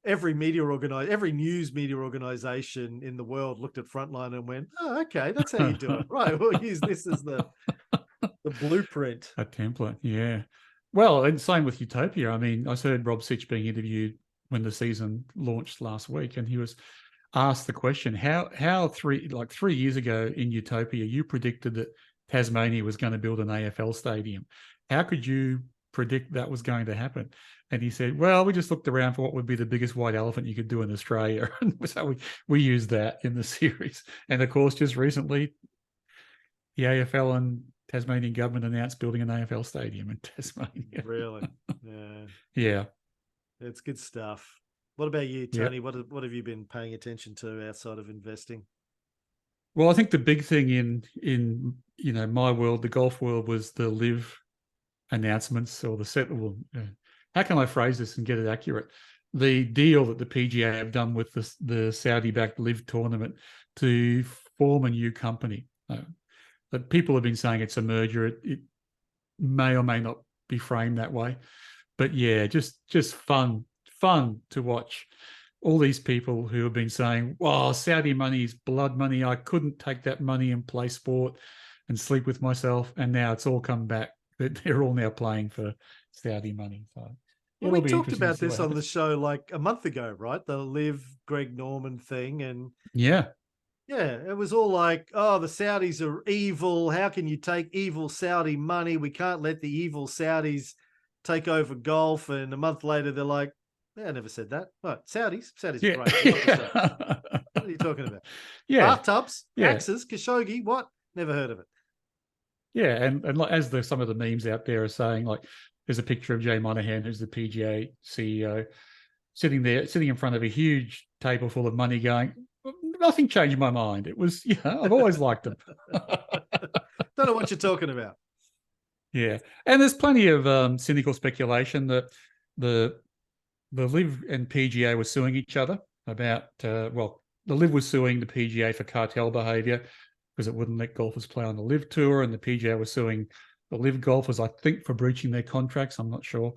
every news media organization in the world looked at Frontline and went, "Oh, okay, that's how you do it, right? We'll use this as the blueprint, a template." Yeah. Well, and same with Utopia. I mean, I heard Rob Sitch being interviewed when the season launched last week, and he was asked the question, "How 3 years ago in Utopia, you predicted that Tasmania was going to build an AFL stadium. How could you predict that was going to happen?" And he said, well, we just looked around for what would be the biggest white elephant you could do in Australia. And so we used that in the series. And of course, just recently, the AFL and Tasmanian government announced building an AFL stadium in Tasmania. Really? Yeah. Yeah. It's good stuff. What about you, Yeah. Tony? What have you been paying attention to outside of investing? Well, I think the big thing in my world, the golf world, was the live announcements or the set. Well, how can I phrase this and get it accurate? The deal that the PGA have done with the Saudi-backed live tournament to form a new company. But people have been saying it's a merger. It may or may not be framed that way, but yeah, just fun to watch all these people who have been saying, "Wow, Saudi money is blood money. I couldn't take that money and play sport and sleep with myself." And now it's all come back. They're all now playing for Saudi money. So Well, we it'll be talked interesting to about see this what on the happens. show like a month ago, right? The live Greg Norman thing. And Yeah, it was all like, oh, the Saudis are evil. How can you take evil Saudi money? We can't let the evil Saudis take over golf. And a month later, they're like, yeah, I never said that. Right, Saudis are yeah, great. I love the Saudis. What are you talking about? yeah, Bathtubs, yeah. axes, Khashoggi, what? Never heard of it. Yeah, and like, as some of the memes out there are saying, like, there's a picture of Jay Monahan, who's the PGA CEO, sitting in front of a huge table full of money, going, "Nothing changed my mind. It was, I've always liked them." Don't know what you're talking about. Yeah, and there's plenty of cynical speculation that the Live and PGA were suing each other about. The Live was suing the PGA for cartel behaviour because it wouldn't let golfers play on the Live Tour, and the PGA was suing the Live golfers, I think, for breaching their contracts. I'm not sure.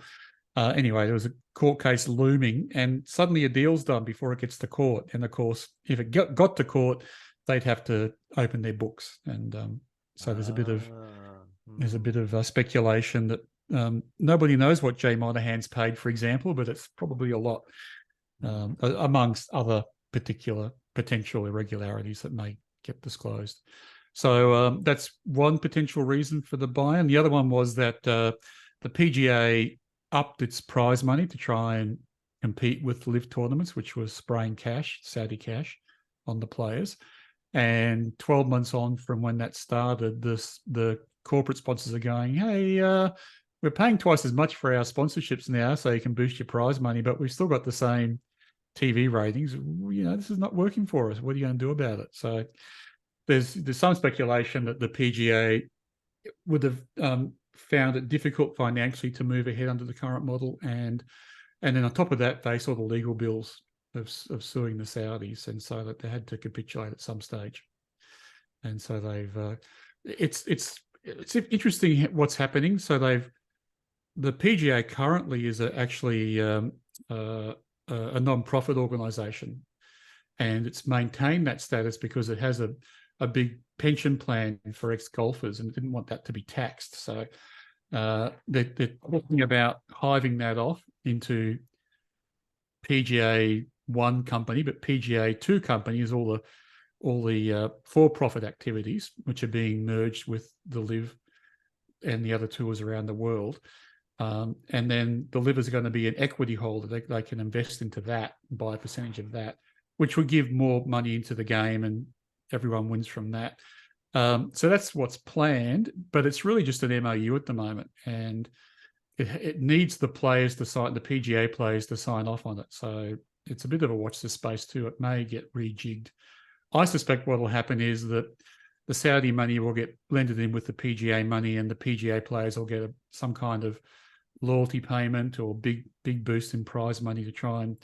Anyway, there was a court case looming, and suddenly a deal's done before it gets to court. And of course, if it got to court, they'd have to open their books, and so there's a bit of speculation that nobody knows what Jay Monahan's paid, for example, but it's probably a lot, amongst other particular potential irregularities that may get disclosed. So that's one potential reason for the buy-in. The other one was that the PGA upped its prize money to try and compete with live tournaments, which was spraying cash, Saudi cash, on the players. And 12 months on from when that started, the corporate sponsors are going, "Hey, we're paying twice as much for our sponsorships now, so you can boost your prize money, but we've still got the same TV ratings. This is not working for us. What are you going to do about it?" So there's some speculation that the PGA would have found it difficult financially to move ahead under the current model, and then on top of that, they saw the legal bills of suing the Saudis, and so that they had to capitulate at some stage. And so they've it's interesting what's happening. So the PGA currently is actually a non-profit organisation, and it's maintained that status because it has a big pension plan for ex-golfers, and it didn't want that to be taxed. So they're talking about hiving that off into PGA One company, but PGA Two company is all the for-profit activities, which are being merged with the Live and the other tours around the world. And then the Live is going to be an equity holder. They can invest into that, buy a percentage of that, which would give more money into the game, and everyone wins from that. So that's what's planned, but it's really just an MOU at the moment, and it needs the PGA players to sign off on it. So it's a bit of a watch this space too. It may get rejigged. I suspect what will happen is that the Saudi money will get blended in with the PGA money, and the PGA players will get some kind of loyalty payment or big boost in prize money to try and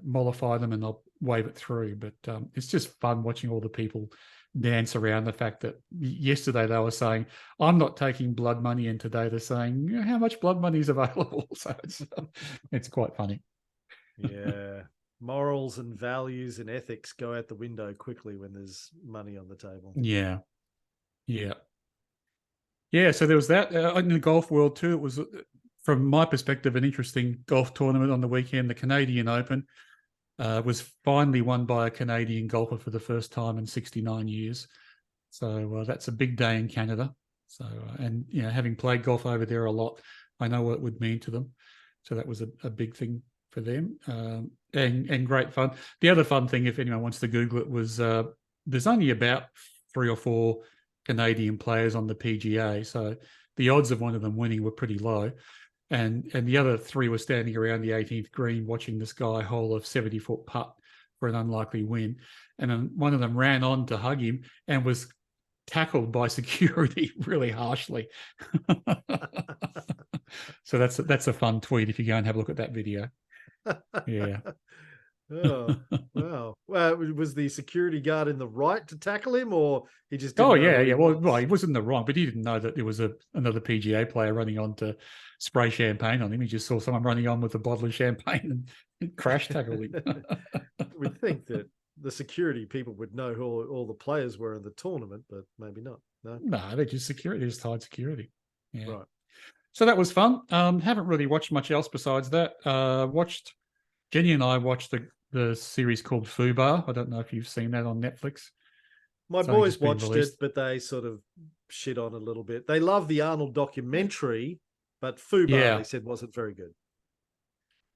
mollify them, and they'll wave it through. But it's just fun watching all the people dance around the fact that yesterday they were saying, "I'm not taking blood money," and today they're saying, "How much blood money is available?" So it's quite funny. Yeah. Morals and values and ethics go out the window quickly when there's money on the table. Yeah. So there was that in the golf world too. It was, from my perspective, an interesting golf tournament on the weekend. The Canadian Open was finally won by a Canadian golfer for the first time in 69 years. So that's a big day in Canada. So and having played golf over there a lot, I know what it would mean to them. So that was a big thing for them, and great fun. The other fun thing, if anyone wants to Google it, was there's only about 3 or 4 Canadian players on the PGA. So the odds of one of them winning were pretty low. And the other three were standing around the 18th green watching this guy hole a 70-foot putt for an unlikely win. And then one of them ran on to hug him and was tackled by security really harshly. So that's a fun tweet if you go and have a look at that video. Yeah. Oh, wow. Well, was the security guard in the right to tackle him, or he just didn't Oh know yeah, who he yeah. was? Well, he was in the wrong, but he didn't know that there was another PGA player running on to spray champagne on him. He just saw someone running on with a bottle of champagne and crash tackled him. We'd think that the security people would know who all the players were in the tournament, but maybe not. No, they're just security. They're just hide security. Yeah. Right. So that was fun. Haven't really watched much else besides that. Jenny and I watched the series called Fubar. I don't know if you've seen that on Netflix. My It's only boys just been watched it, released. but they sort of shit on a little bit. They love the Arnold documentary, but Fubar, Yeah. they said, wasn't very good.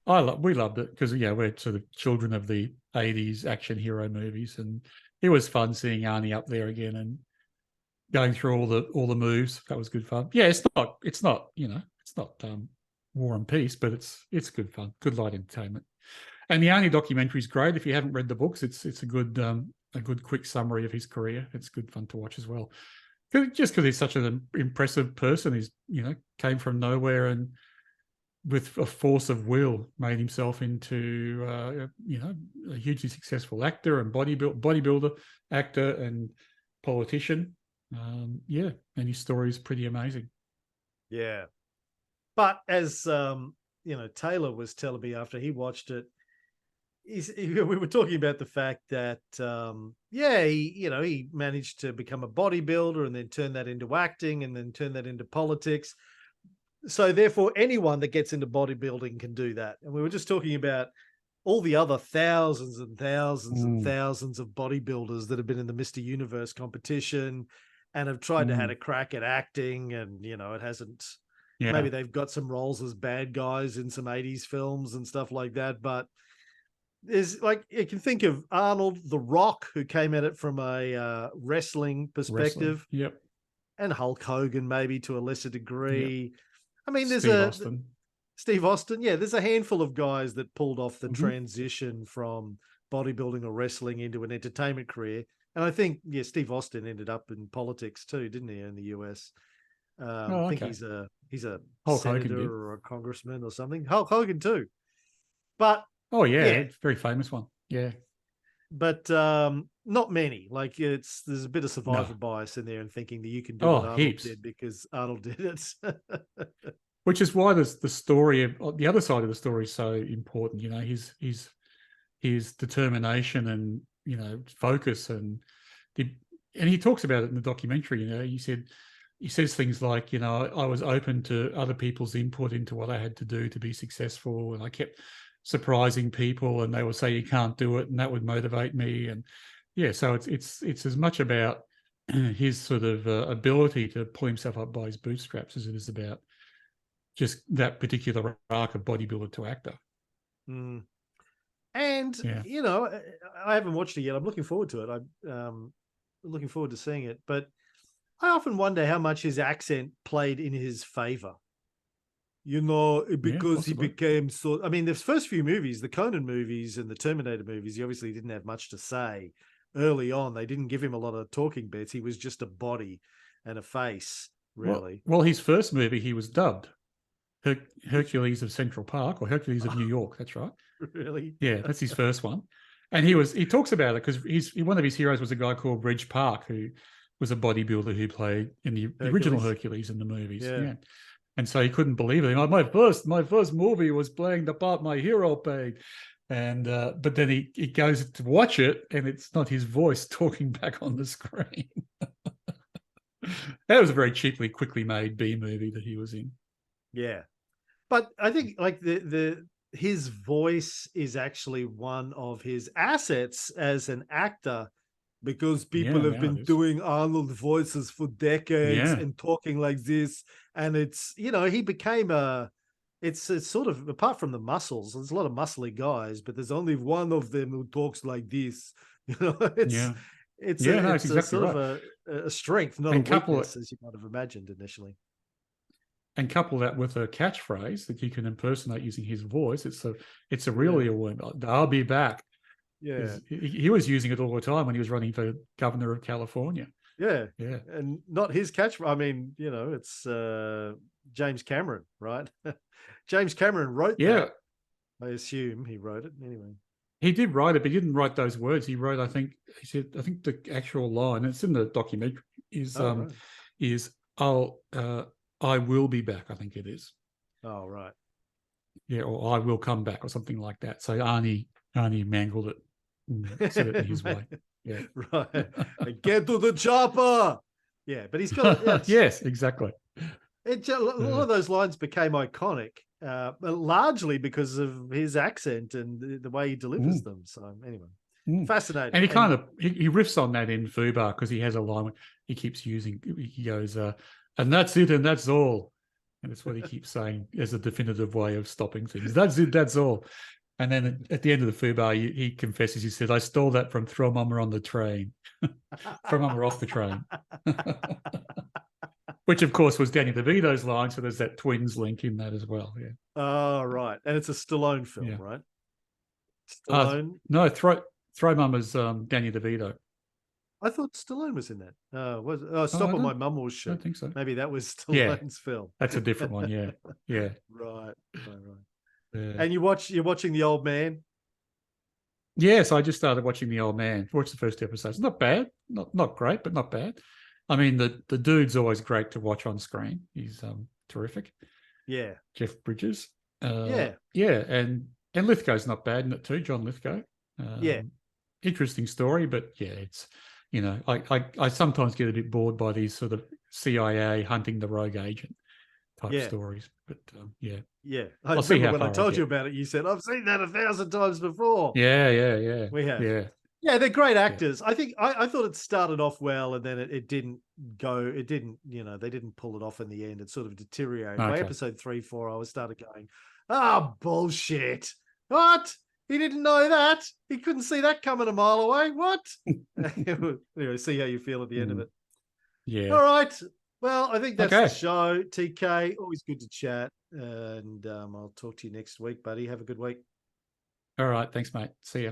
We loved it because we're sort of children of the 80s action hero movies, and it was fun seeing Arnie up there again and going through all the moves. That was good fun. Yeah, it's not War and Peace, but it's good fun, good light entertainment. And the Arnie documentary is great. If you haven't read the books, it's a good quick summary of his career. It's good fun to watch as well. Just because he's such an impressive person. He's came from nowhere and with a force of will made himself into a hugely successful actor and bodybuilder, actor and politician. And his story is pretty amazing. Yeah. But as Taylor was telling me after he watched it, we were talking about the fact that he managed to become a bodybuilder and then turn that into acting and then turn that into politics. So therefore, anyone that gets into bodybuilding can do that. And we were just talking about all the other thousands and thousands and thousands of bodybuilders that have been in the Mr. Universe competition and have tried to have a crack at acting, and it hasn't. Yeah. Maybe they've got some roles as bad guys in some 80s films and stuff like that, but there's you can think of Arnold, The Rock, who came at it from a wrestling perspective. Yep. And Hulk Hogan, maybe to a lesser degree. Yep. I mean, there's Steve Austin. Yeah, there's a handful of guys that pulled off the transition from bodybuilding or wrestling into an entertainment career. And I think, Steve Austin ended up in politics too, didn't he, in the US? I think he's a Hulk senator or a congressman or something. Hulk Hogan too. But it's a very famous one. Yeah. But not many. There's a bit of survivor bias in there and thinking that you can do what Arnold did because Arnold did it. Which is why the story of the other side of the story is so important. His determination and focus and he talks about it in the documentary. He says things like, I was open to other people's input into what I had to do to be successful, and I kept surprising people, and they would say you can't do it, and that would motivate me. And so it's as much about his sort of ability to pull himself up by his bootstraps as it is about just that particular arc of bodybuilder to actor. And I haven't watched it yet. I'm looking forward to it. I'm looking forward to seeing it, but I often wonder how much his accent played in his favor. Because he became so. I mean, the first few movies, the Conan movies and the Terminator movies, he obviously didn't have much to say early on. They didn't give him a lot of talking bits. He was just a body and a face, really. Well, his first movie, he was dubbed Hercules of Central Park, or Hercules of New York. That's right. Really? Yeah, that's his first one. And he talks about it because one of his heroes was a guy called Reg Park, who was a bodybuilder who played in the original Hercules in the movies. Yeah. And so he couldn't believe it. My first movie was playing the part my hero played. And but then he goes to watch it, and it's not his voice talking back on the screen. That was a very quickly made B movie that he was in. Yeah. But I think his voice is actually one of his assets as an actor, because people have been doing Arnold voices for decades and talking like this. And it's, he became it's sort of, apart from the muscles, there's a lot of muscly guys, but there's only one of them who talks like this. It's exactly sort of a strength, not And a couple weakness, as you might have imagined initially. And couple that with a catchphrase that you can impersonate using his voice. It's a really a word. I'll be back. Yeah. He was using it all the time when he was running for governor of California. Yeah. Yeah. And not his catchphrase. I mean, it's James Cameron, right? James Cameron wrote that. I assume he wrote it anyway. He did write it, but he didn't write those words. He wrote, I think the actual line, it's in the documentary, is I will be back, I think it is. Oh, right. Yeah, or I will come back or something like that. So Arnie mangled it and said it in his way. Yeah. Right. Get to the chopper. Yeah, but he's got yes, exactly. A lot of those lines became iconic, largely because of his accent and the way he delivers them. So anyway, fascinating. And he riffs on that in Fubar because he has a line he keeps using. He goes, and that's it, and that's all. And it's what he keeps saying as a definitive way of stopping things. That's it, that's all. And then at the end of the Fubar, he confesses, he said, I stole that from Throw Mama on the train. Throw Mama off the train. Which, of course, was Danny DeVito's line, so there's that twins link in that as well. Yeah. Oh, right. And it's a Stallone film, right? Stallone? No, Throw Mama's Danny DeVito. I thought Stallone was in that. Stop on My Mum Will Shoot. I don't think so. Maybe that was Stallone's film. That's a different one, yeah. Yeah. Right. Yeah. And you're watching The Old Man? Yes, I just started watching The Old Man. Watched the first episodes. Not bad. Not great, but not bad. I mean, the dude's always great to watch on screen. He's terrific. Yeah. Jeff Bridges. Yeah. And Lithgow's not bad in it too, John Lithgow. Interesting story, but yeah, it's, I sometimes get a bit bored by these sort of CIA hunting the rogue agent type stories. But yeah. I remember when I told you about it, you said, I've seen that 1,000 times before. Yeah. We have. Yeah, they're great actors. I think I thought it started off well, and then it didn't go. It didn't, they didn't pull it off in the end. It sort of deteriorated. By episode 3, 4, I was started going, bullshit. What? He didn't know that. He couldn't see that coming a mile away. What? Anyway, see how you feel at the end of it. Yeah. All right. Well, I think that's the show. TK, always good to chat. And I'll talk to you next week, buddy. Have a good week. All right. Thanks, mate. See ya.